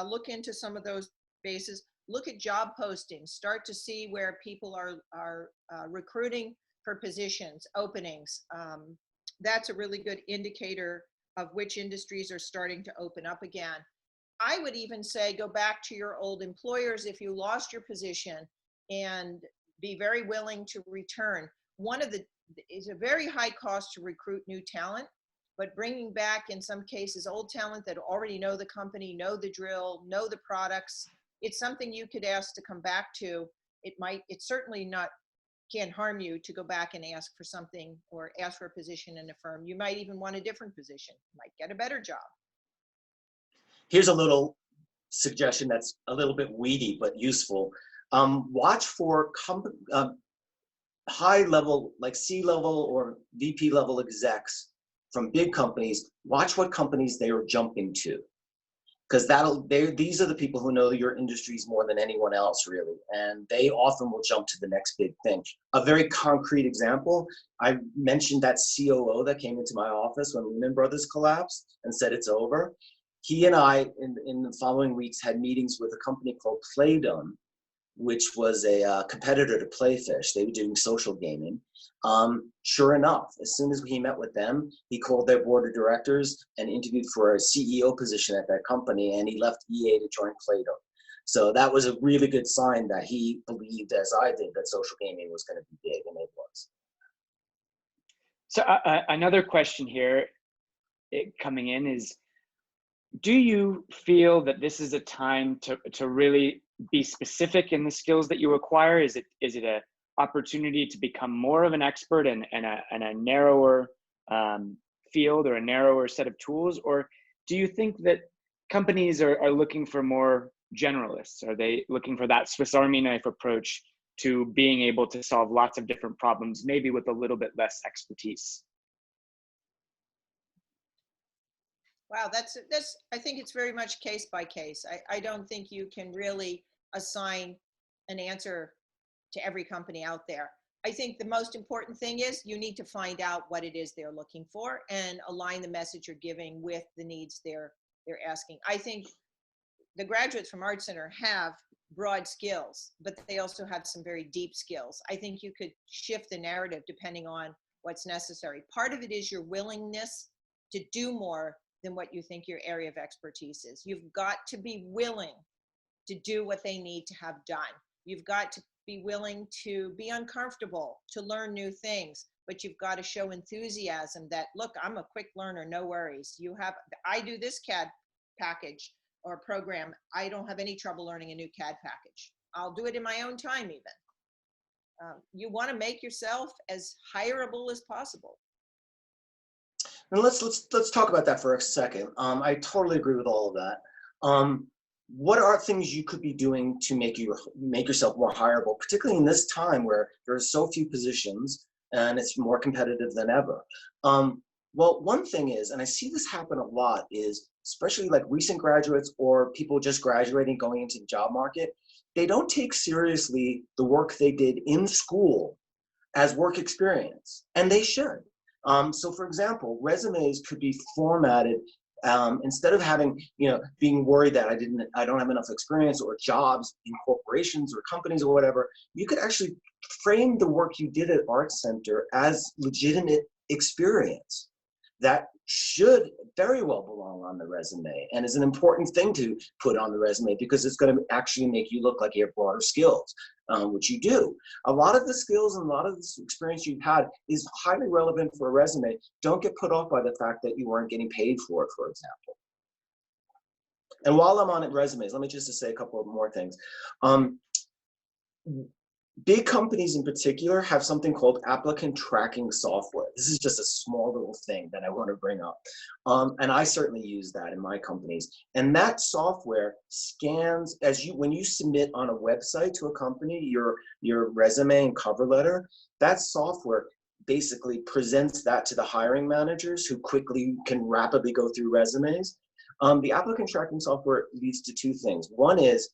look into some of those bases. Look at job postings. Start to see where people are recruiting for positions, openings. That's a really good indicator of which industries are starting to open up again. I would even say go back to your old employers if you lost your position and be very willing to return. It's a very high cost to recruit new talent, but bringing back in some cases old talent that already know the company, know the drill, know the products, it's something you could ask to come back to. It's certainly not, can't harm you to go back and ask for something or ask for a position in a firm. You might even want a different position, you might get a better job. Here's a little suggestion that's a little bit weedy, but useful. Watch for high level, like C-level or VP level execs from big companies. Watch what companies they are jumping to, because these are the people who know your industries more than anyone else, really, and they often will jump to the next big thing. A very concrete example, I mentioned that COO that came into my office when Lehman Brothers collapsed and said it's over. He and I, in the following weeks, had meetings with a company called Playfish, which was a competitor to Playfish. They were doing social gaming. Sure enough, as soon as he met with them, he called their board of directors and interviewed for a CEO position at that company, and he left EA to join Playfish. So that was a really good sign that he believed, as I did, that social gaming was going to be big, and it was. So another question here coming in is, do you feel that this is a time to really be specific in the skills that you acquire? Is it a opportunity to become more of an expert in a narrower field or a narrower set of tools? Or do you think that companies are looking for more generalists? Are they looking for that Swiss Army knife approach to being able to solve lots of different problems, maybe with a little bit less expertise? Wow, that's I think it's very much case by case. I don't think you can really assign an answer to every company out there. I think the most important thing is you need to find out what it is they're looking for and align the message you're giving with the needs they're asking. I think the graduates from Art Center have broad skills, but they also have some very deep skills. I think you could shift the narrative depending on what's necessary. Part of it is your willingness to do more than what you think your area of expertise is. You've got to be willing to do what they need to have done. You've got to be willing to be uncomfortable, to learn new things, but you've got to show enthusiasm that, look, I'm a quick learner, no worries. I do this CAD package or program. I don't have any trouble learning a new CAD package. I'll do it in my own time even. You want to make yourself as hireable as possible. And let's talk about that for a second. I totally agree with all of that. What are things you could be doing to make yourself more hireable, particularly in this time where there are so few positions and it's more competitive than ever? Well, one thing is, and I see this happen a lot, is especially like recent graduates or people just graduating, going into the job market, they don't take seriously the work they did in school as work experience, and they should. So for example, resumes could be formatted instead of having, being worried that I don't have enough experience or jobs in corporations or companies or whatever. You could actually frame the work you did at Art Center as legitimate experience that should very well belong on the resume and is an important thing to put on the resume because it's going to actually make you look like you have broader skills, which you do. A lot of the skills and a lot of this experience you've had is highly relevant for a resume. Don't get put off by the fact that you weren't getting paid for it, for example. And while I'm on resumes, let me just say a couple of more things. Big companies in particular have something called applicant tracking software. This is just a small little thing that I want to bring up. And I certainly use that in my companies. And that software scans, when you submit on a website to a company, your resume and cover letter, that software basically presents that to the hiring managers who can rapidly go through resumes. The applicant tracking software leads to two things. One is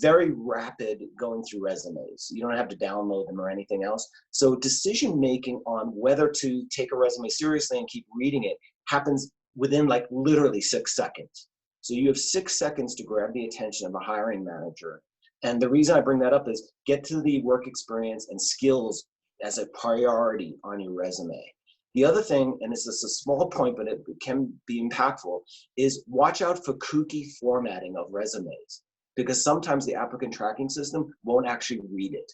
very rapid going through resumes. You don't have to download them or anything else. So decision making on whether to take a resume seriously and keep reading it happens within like literally 6 seconds. So you have 6 seconds to grab the attention of a hiring manager. And the reason I bring that up is get to the work experience and skills as a priority on your resume. The other thing, and it's just a small point, but it can be impactful, is watch out for kooky formatting of resumes, because sometimes the applicant tracking system won't actually read it.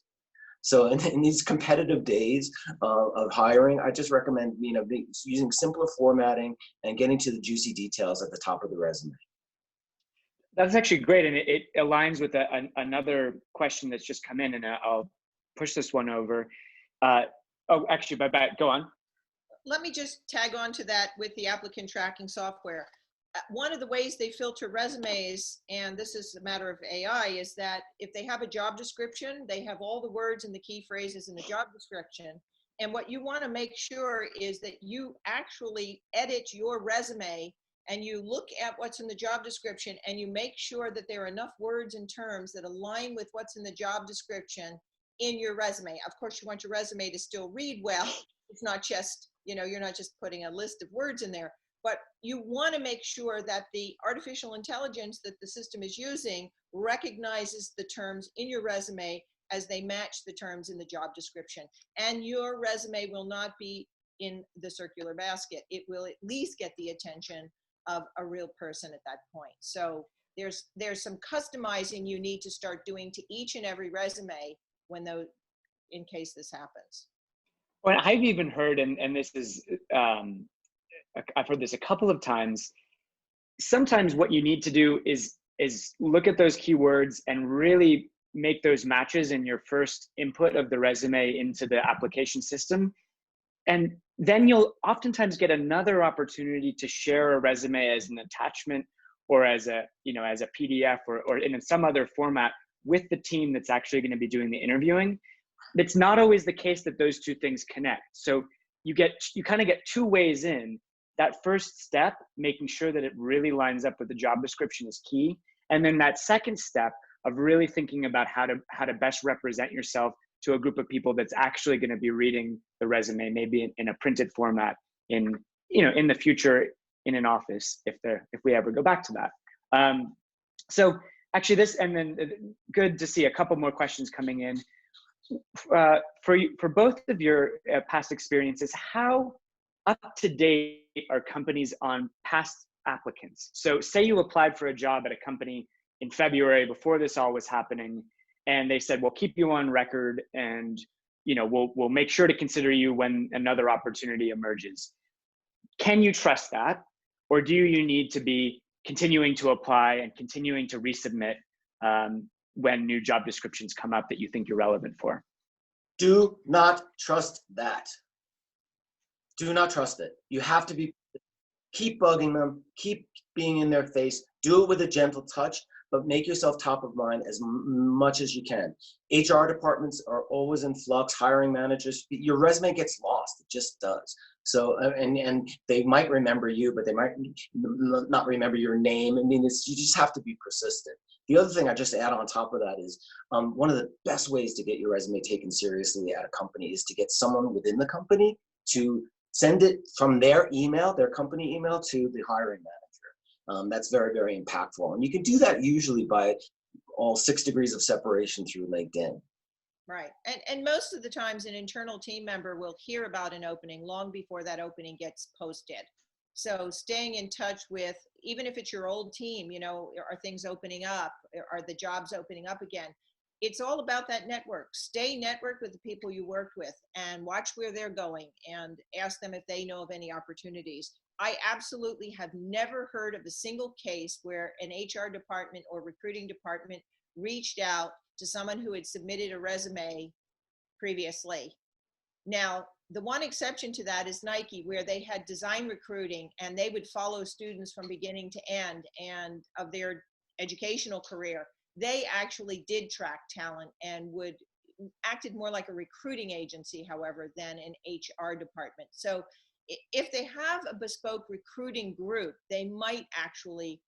So in these competitive days of hiring, I just recommend using simpler formatting and getting to the juicy details at the top of the resume. That's actually great, and it aligns with another question that's just come in, and I'll push this one over. Actually, Babette, go on. Let me just tag on to that with the applicant tracking software. One of the ways they filter resumes, and this is a matter of AI, is that if they have a job description, they have all the words and the key phrases in the job description. And what you want to make sure is that you actually edit your resume and you look at what's in the job description and you make sure that there are enough words and terms that align with what's in the job description in your resume. Of course, you want your resume to still read well. It's not just, you're not just putting a list of words in there. But you want to make sure that the artificial intelligence that the system is using recognizes the terms in your resume as they match the terms in the job description. And your resume will not be in the circular basket. It will at least get the attention of a real person at that point. So there's some customizing you need to start doing to each and every resume in case this happens. Well, I've even heard, and this is, I've heard this a couple of times. Sometimes what you need to do is look at those keywords and really make those matches in your first input of the resume into the application system. And then you'll oftentimes get another opportunity to share a resume as an attachment or as a PDF or in some other format with the team that's actually going to be doing the interviewing. It's not always the case that those two things connect. So you kind of get two ways in. That first step, making sure that it really lines up with the job description, is key. And then that second step of really thinking about how to best represent yourself to a group of people that's actually going to be reading the resume, maybe in a printed format in the future in an office, if we ever go back to that. So actually and then good to see a couple more questions coming in. For both of your past experiences, how up to date are companies on past applicants? So say you applied for a job at a company in February before this all was happening, and they said, we'll keep you on record and we'll make sure to consider you when another opportunity emerges. Can you trust that? Or do you need to be continuing to apply and continuing to resubmit when new job descriptions come up that you think you're relevant for? Do not trust that. Do not trust it. You have to keep bugging them, keep being in their face, do it with a gentle touch, but make yourself top of mind as much as you can. HR departments are always in flux, hiring managers. Your resume gets lost, it just does. So, and they might remember you, but they might not remember your name. I mean, you just have to be persistent. The other thing I just add on top of that is one of the best ways to get your resume taken seriously at a company is to get someone within the company to send it from their email, their company email, to the hiring manager. That's very, very impactful. And you can do that usually by all 6 degrees of separation through LinkedIn. Right. And most of the times an internal team member will hear about an opening long before that opening gets posted. So staying in touch with, even if it's your old team, you know, are things opening up? Are the jobs opening up again? It's all about that network. Stay networked with the people you worked with and watch where they're going and ask them if they know of any opportunities. I absolutely have never heard of a single case where an HR department or recruiting department reached out to someone who had submitted a resume previously. Now, the one exception to that is Nike, where they had design recruiting and they would follow students from beginning to end and of their educational career. They actually did track talent and acted more like a recruiting agency, however, than an HR department. So if they have a bespoke recruiting group, they might actually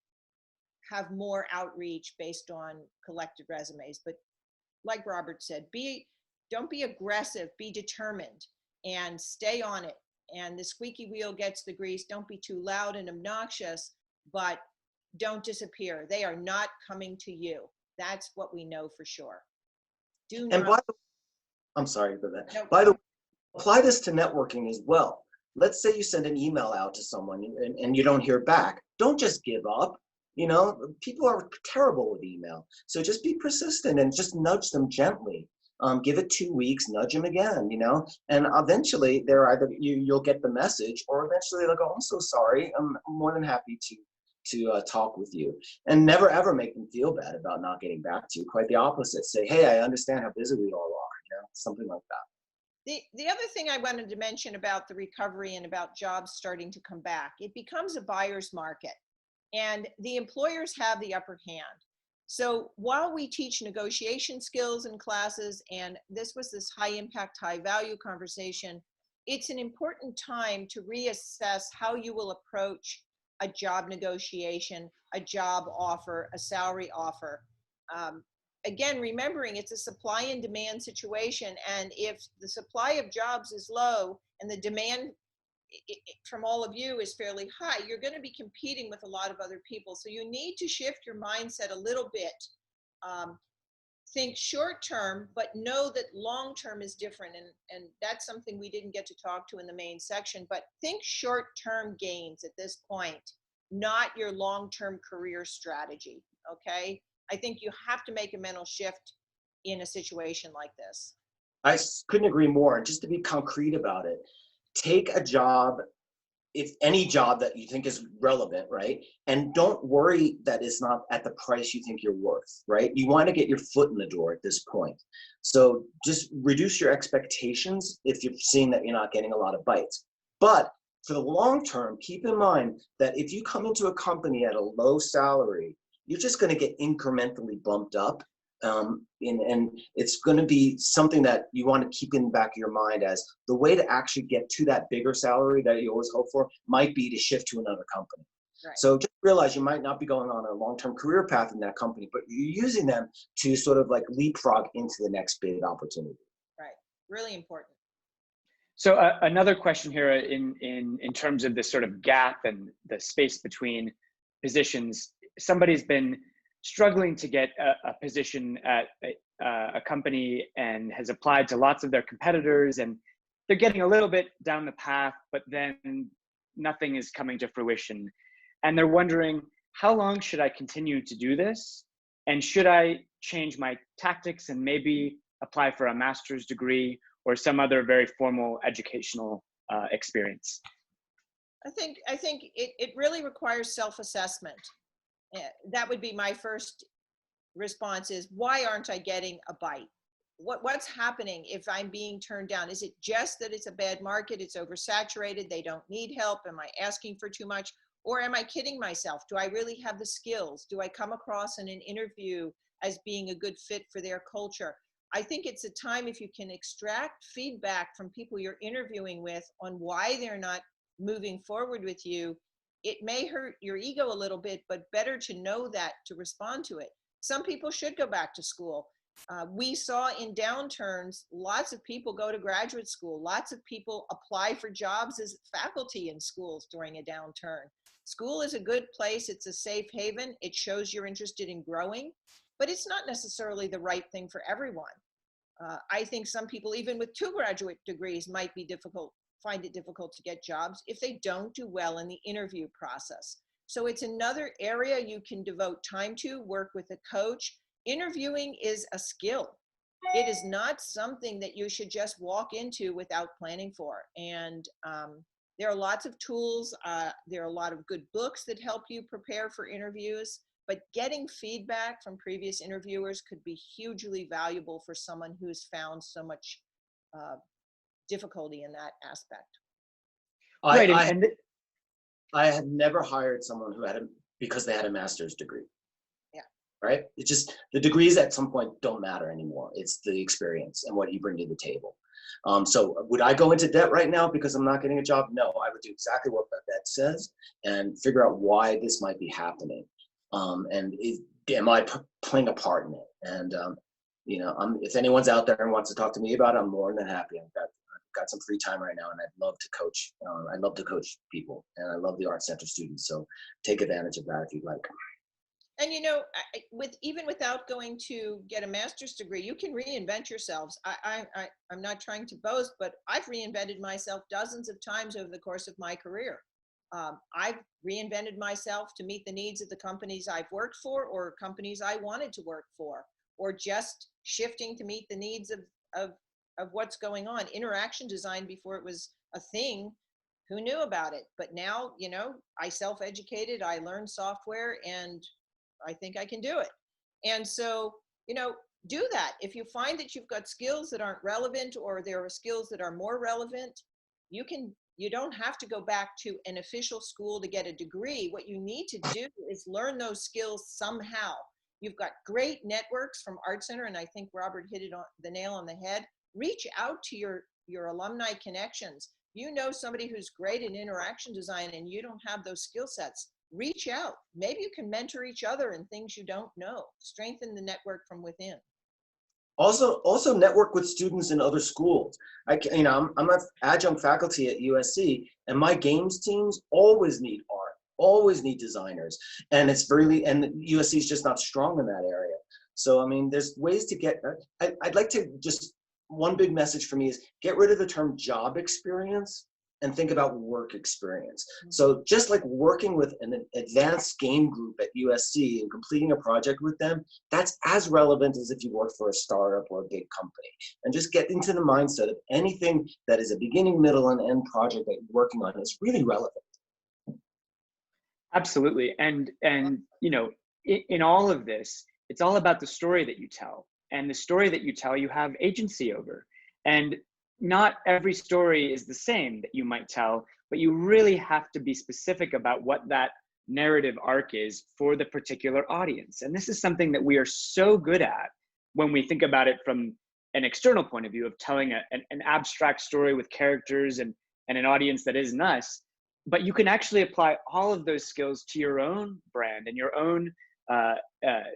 have more outreach based on collected resumes. But like Robert said, don't be aggressive, be determined and stay on it. And the squeaky wheel gets the grease. Don't be too loud and obnoxious, but don't disappear. They are not coming to you. That's what we know for sure. Do And not. I'm sorry for that. No, By the way, apply this to networking as well. Let's say you send an email out to someone and you don't hear back. Don't just give up. You know, people are terrible with email. So just be persistent and just nudge them gently. Give it 2 weeks, nudge them again, you know, and eventually they're either you'll get the message, or eventually they'll go, I'm so sorry. I'm more than happy to talk with you. And never ever make them feel bad about not getting back to you. Quite the opposite. Say, hey, I understand how busy we all are, you know, something like that. The other thing I wanted to mention about the recovery and about jobs starting to come back, it becomes a buyer's market and the employers have the upper hand. So while we teach negotiation skills in classes, and this was this high impact, high value conversation, it's an important time to reassess how you will approach a job negotiation, a job offer, a salary offer. Again, remembering it's a supply and demand situation. And if the supply of jobs is low and the demand from all of you is fairly high, you're going to be competing with a lot of other people. So you need to shift your mindset a little bit. Think short term, but know that long term is different. And that's something we didn't get to talk to in the main section, but think short term gains at this point, not your long term career strategy. Okay. I think you have to make a mental shift in a situation like this. I couldn't agree more. And just to be concrete about it, take a job, if any job that you think is relevant, right? And don't worry that it's not at the price you think you're worth, right? You want to get your foot in the door at this point. So just reduce your expectations if you're seeing that you're not getting a lot of bites. But for the long term, keep in mind that if you come into a company at a low salary, you're just going to get incrementally bumped up. And it's going to be something that you want to keep in the back of your mind as the way to actually get to that bigger salary that you always hope for might be to shift to another company. Right. So just realize you might not be going on a long-term career path in that company, but you're using them to sort of like leapfrog into the next big opportunity. Right. Really important. So another question here in terms of this sort of gap and the space between positions, somebody's been struggling to get a position at a company and has applied to lots of their competitors, and they're getting a little bit down the path, but then nothing is coming to fruition. And they're wondering, how long should I continue to do this? And should I change my tactics and maybe apply for a master's degree or some other very formal educational experience? I think it really requires self-assessment. That would be my first response is, why aren't I getting a bite? What's happening if I'm being turned down? Is it just that it's a bad market? It's oversaturated. They don't need help. Am I asking for too much? Or am I kidding myself? Do I really have the skills? Do I come across in an interview as being a good fit for their culture? I think it's a time, if you can extract feedback from people you're interviewing with on why they're not moving forward with you. It may hurt your ego a little bit, but better to know that to respond to it. Some people should go back to school. We saw in downturns, lots of people go to graduate school. Lots of people apply for jobs as faculty in schools during a downturn. School is a good place. It's a safe haven. It shows you're interested in growing, but it's not necessarily the right thing for everyone. I think some people, even with 2 graduate degrees, might find it difficult to get jobs if they don't do well in the interview process. So it's another area you can devote time to, work with a coach. Interviewing is a skill. It is not something that you should just walk into without planning for. And there are lots of tools. There are a lot of good books that help you prepare for interviews. But getting feedback from previous interviewers could be hugely valuable for someone who's found so much difficulty in that aspect. I had never hired someone who because they had a master's degree. Yeah. Right? It's just, the degrees at some point don't matter anymore. It's the experience and what you bring to the table. So would I go into debt right now because I'm not getting a job? No, I would do exactly what Babette says and figure out why this might be happening. Am I playing a part in it? And if anyone's out there and wants to talk to me about it, I'm more than happy. I've got some free time right now, and I'd love to coach. I love to coach people, and I love the Art Center students. So take advantage of that if you'd like. And even without going to get a master's degree, you can reinvent yourselves. I'm not trying to boast, but I've reinvented myself dozens of times over the course of my career. I've reinvented myself to meet the needs of the companies I've worked for, or companies I wanted to work for, or just shifting to meet the needs of what's going on. Interaction design, before it was a thing, who knew about it? But now, I self-educated, I learned software, and I think I can do it. And so, do that. If you find that you've got skills that aren't relevant, or there are skills that are more relevant, you don't have to go back to an official school to get a degree. What you need to do is learn those skills somehow. You've got great networks from Art Center, and I think Robert hit it on the nail on the head. Reach out to your alumni connections. You know somebody who's great in interaction design and you don't have those skill sets. Reach out. Maybe you can mentor each other in things you don't know. Strengthen the network from within. Also network with students in other schools. I'm an adjunct faculty at USC, and my games teams always need art, always need designers, and USC is just not strong in that area. So there's ways to get. I'd like to just, one big message for me is get rid of the term job experience and think about work experience. So just like working with an advanced game group at USC and completing a project with them, that's as relevant as if you work for a startup or a big company. And just get into the mindset of anything that is a beginning, middle, and end project that you're working on is really relevant. Absolutely. And in all of this, it's all about the story that you tell. And the story that you tell, you have agency over. And not every story is the same that you might tell, but you really have to be specific about what that narrative arc is for the particular audience. And this is something that we are so good at when we think about it from an external point of view of telling an abstract story with characters and an audience that isn't us. But you can actually apply all of those skills to your own brand and your own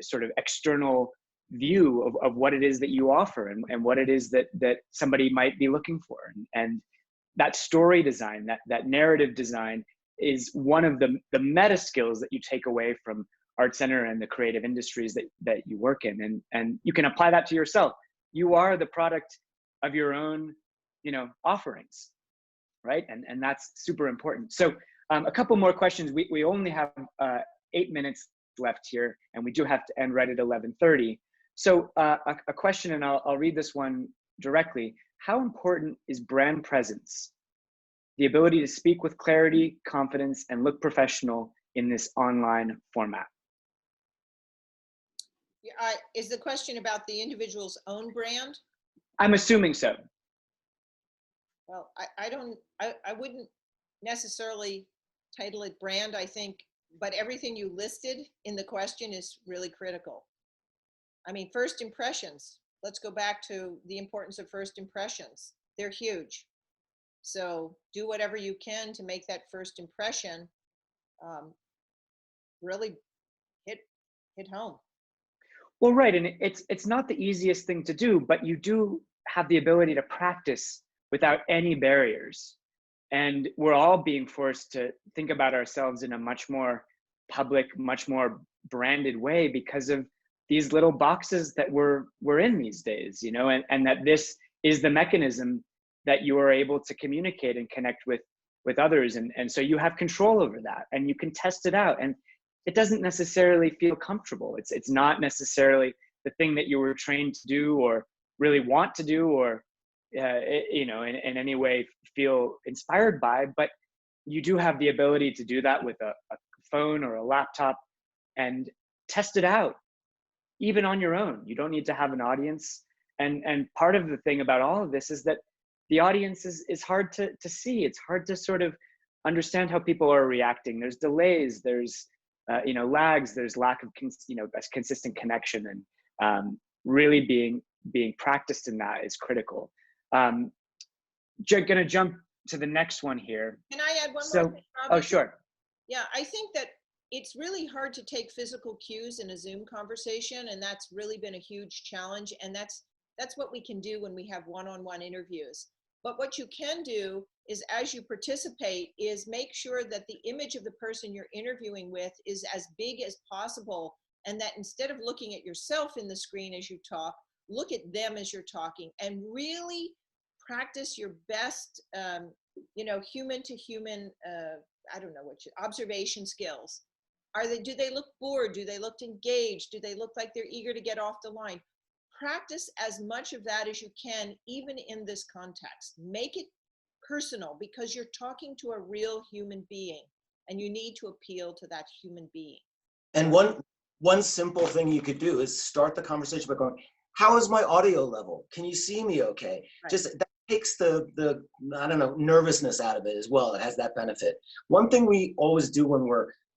sort of external view of what it is that you offer and what it is that somebody might be looking for. And that story design, that narrative design is one of the meta skills that you take away from Art Center and the creative industries that you work in. And you can apply that to yourself. You are the product of your own, offerings, right? And that's super important. So a couple more questions. We only have 8 minutes left here, and we do have to end right at 11:30. So a question, and I'll read this one directly. How important is brand presence? The ability to speak with clarity, confidence, and look professional in this online format. Is the question about the individual's own brand? I'm assuming so. Well, I wouldn't necessarily title it brand, I think, but everything you listed in the question is really critical. First impressions. let's go back to the importance of first impressions. They're huge. So do whatever you can to make that first impression really hit home. Well, right, and it's not the easiest thing to do, but you do have the ability to practice without any barriers. And we're all being forced to think about ourselves in a much more public, much more branded way because of these little boxes that we're in these days, you know, and that this is the mechanism that you are able to communicate and connect with others. And so you have control over that and you can test it out. And it doesn't necessarily feel comfortable. It's not necessarily the thing that you were trained to do or really want to do or you know, in any way feel inspired by, but you do have the ability to do that with a phone or a laptop and test it out, even on your own. You don't need to have an audience. And part of the thing about all of this is that the audience is hard to see. It's hard to sort of understand how people are reacting. There's delays, there's you know, lags, there's lack of you know, a consistent connection, and really being practiced in that is critical. Gonna jump to the next one here. Can I add one So, more thing, Robbie? oh, sure. Yeah, I think that it's really hard to take physical cues in a Zoom conversation, and that's really been a huge challenge. And that's what we can do when we have one-on-one interviews. But what you can do is, as you participate, is make sure that the image of the person you're interviewing with is as big as possible, and that instead of looking at yourself in the screen as you talk, look at them as you're talking, and really practice your best, you know, human to human, I don't know observation skills. Do they look bored? Do they look engaged? Do they look like they're eager to get off the line? Practice as much of that as you can, even in this context. Make it personal, because you're talking to a real human being and you need to appeal to that human being. And one simple thing you could do is start the conversation by going, how is my audio level? Can you see me okay? Right. Just that takes the I don't know, nervousness out of it as well. It has that benefit. One thing we always do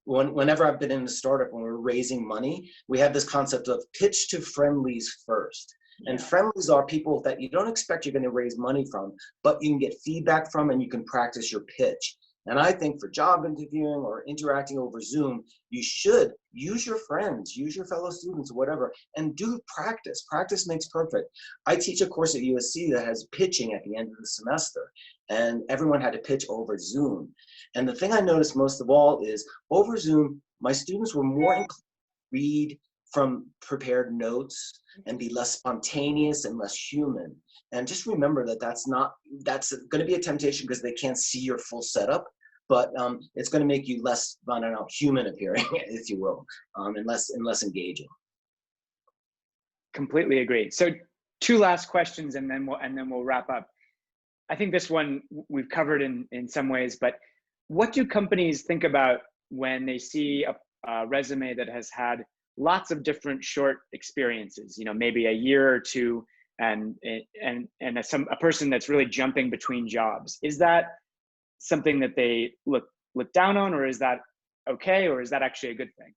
whenever I've been in a startup, when we're raising money, we have this concept of pitch to friendlies first. Yeah. And friendlies are people that you don't expect you're going to raise money from, but you can get feedback from and you can practice your pitch. And I think for job interviewing or interacting over Zoom, you should use your friends, use your fellow students, whatever, and do practice. Practice makes perfect. I teach a course at USC that has pitching at the end of the semester, and everyone had to pitch over Zoom. And the thing I noticed most of all is over Zoom, my students were more inclined to read from prepared notes and be less spontaneous and less human. And just remember that that's going to be a temptation because they can't see your full setup, but it's going to make you less, I don't know, human appearing, if you will, and less engaging. Completely agree. So 2 last questions and then we'll wrap up. I think this one we've covered in some ways, but what do companies think about when they see a resume that has had lots of different short experiences, you know, maybe a year or two, and a person that's really jumping between jobs? Is that something that they look down on, or is that okay, or is that actually a good thing?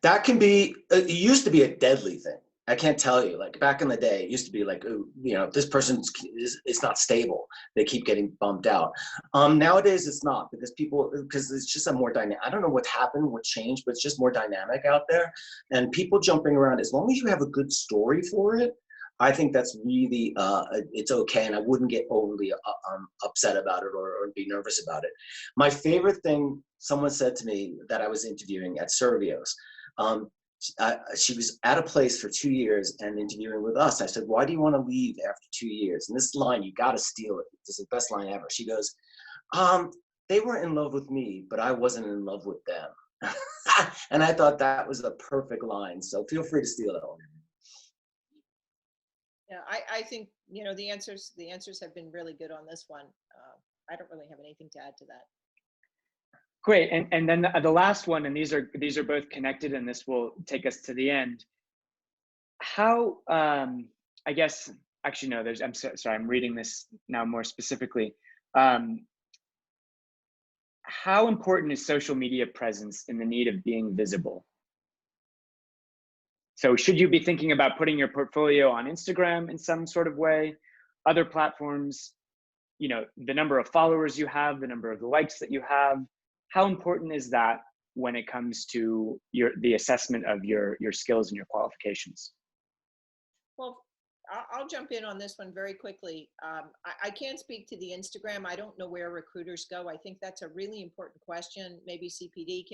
That can be, it used to be a deadly thing. I can't tell you, like back in the day, it used to be like, oh, you know, this person is not stable. They keep getting bumped out. Nowadays it's not, because it's just a more dynamic, I don't know what's happened, what changed, but it's just more dynamic out there. And people jumping around, as long as you have a good story for it, I think that's really, it's okay. And I wouldn't get overly upset about it or be nervous about it. My favorite thing someone said to me that I was interviewing at Servios, she was at a place for 2 years and interviewing with us. I said, why do you want to leave after 2 years? And this line, you got to steal it. This is the best line ever. She goes, they weren't in love with me, but I wasn't in love with them. And I thought that was a perfect line. So feel free to steal that one. Yeah, I think, you know, the answers have been really good on this one. I don't really have anything to add to that. Great, and then the last one, and these are both connected, and this will take us to the end. How, I guess, actually no, I'm sorry, I'm reading this now more specifically. How important is social media presence in the need of being visible? So should you be thinking about putting your portfolio on Instagram in some sort of way, other platforms, you know, the number of followers you have, the number of likes that you have, how important is that when it comes to the assessment of your skills and your qualifications? Well, I'll jump in on this one very quickly. I can't speak to the Instagram. I don't know where recruiters go. I think that's a really important question. Maybe CPD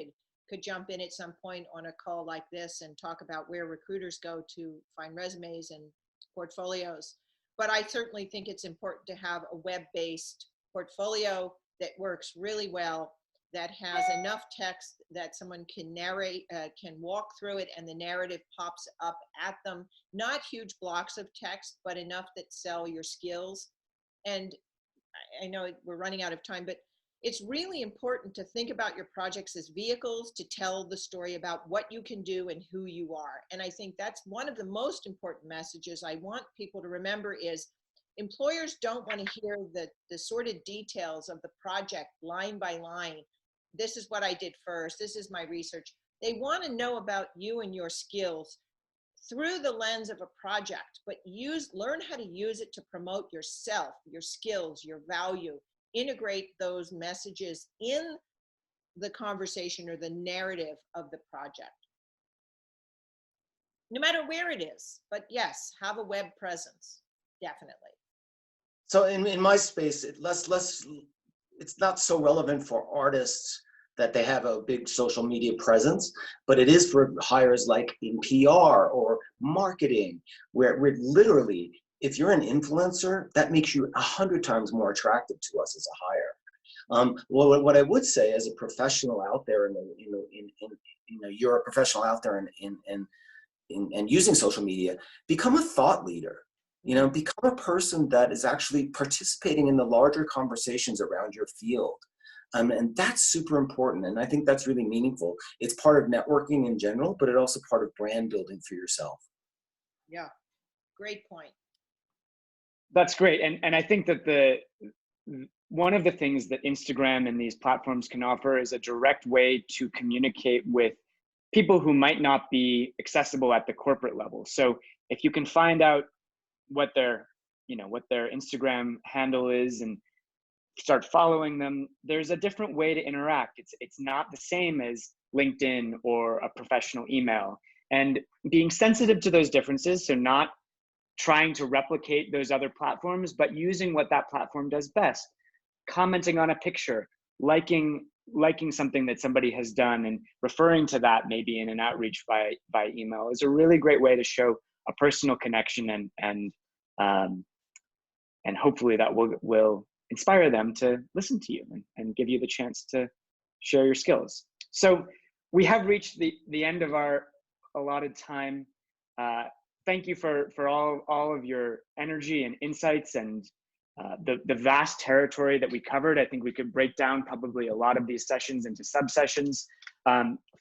could jump in at some point on a call like this and talk about where recruiters go to find resumes and portfolios. But I certainly think it's important to have a web-based portfolio that works really well, that has enough text that someone can narrate, can walk through it, and the narrative pops up at them. Not huge blocks of text, but enough that sell your skills. And I know we're running out of time, but it's really important to think about your projects as vehicles to tell the story about what you can do and who you are. And I think that's one of the most important messages I want people to remember is employers don't want to hear the sordid details of the project line by line. This is what I did first. This is my research. They want to know about you and your skills through the lens of a project, but learn how to use it to promote yourself, your skills, your value. Integrate those messages in the conversation or the narrative of the project, no matter where it is. But yes, have a web presence, definitely. So in my space, it's not so relevant for artists that they have a big social media presence, but it is for hires like in PR or marketing, where we're literally, if you're an influencer, that makes you 100 times more attractive to us as a hire. Well, what I would say as a professional out there, you're a professional out there in using social media, become a thought leader. Become a person that is actually participating in the larger conversations around your field. And that's super important. And I think that's really meaningful. It's part of networking in general, but it's also part of brand building for yourself. Yeah, great point. That's great. And I think that one of the things that Instagram and these platforms can offer is a direct way to communicate with people who might not be accessible at the corporate level. So if you can find out what their Instagram handle is and start following them, there's a different way to interact. It's not the same as LinkedIn or a professional email. And being sensitive to those differences, so not trying to replicate those other platforms, but using what that platform does best. Commenting on a picture, liking something that somebody has done and referring to that maybe in an outreach by email is a really great way to show a personal connection and hopefully that will inspire them to listen to you and give you the chance to share your skills. So we have reached the end of our allotted time. Thank you for all of your energy and insights and the vast territory that we covered. I think we could break down probably a lot of these sessions into sub-sessions.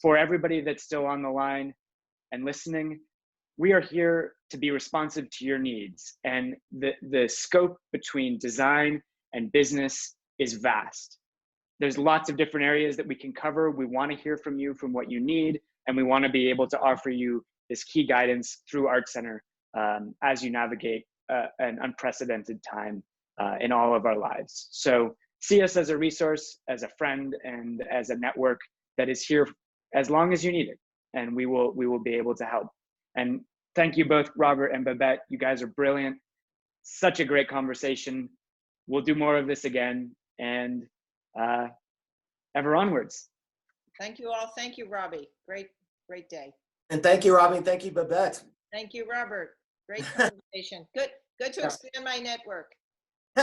For everybody that's still on the line and listening, we are here to be responsive to your needs. And the scope between design and business is vast. There's lots of different areas that we can cover. We want to hear from you, from what you need, and we want to be able to offer you this key guidance through Art Center as you navigate an unprecedented time in all of our lives. So see us as a resource, as a friend, and as a network that is here as long as you need it, and we will be able to help. And thank you both, Robert and Babette. You guys are brilliant. Such a great conversation. We'll do more of this again, and ever onwards. Thank you all. Thank you, Robbie. Great day. And thank you, Robbie. Thank you, Babette. Thank you, Robert. Great conversation. Good to expand my network.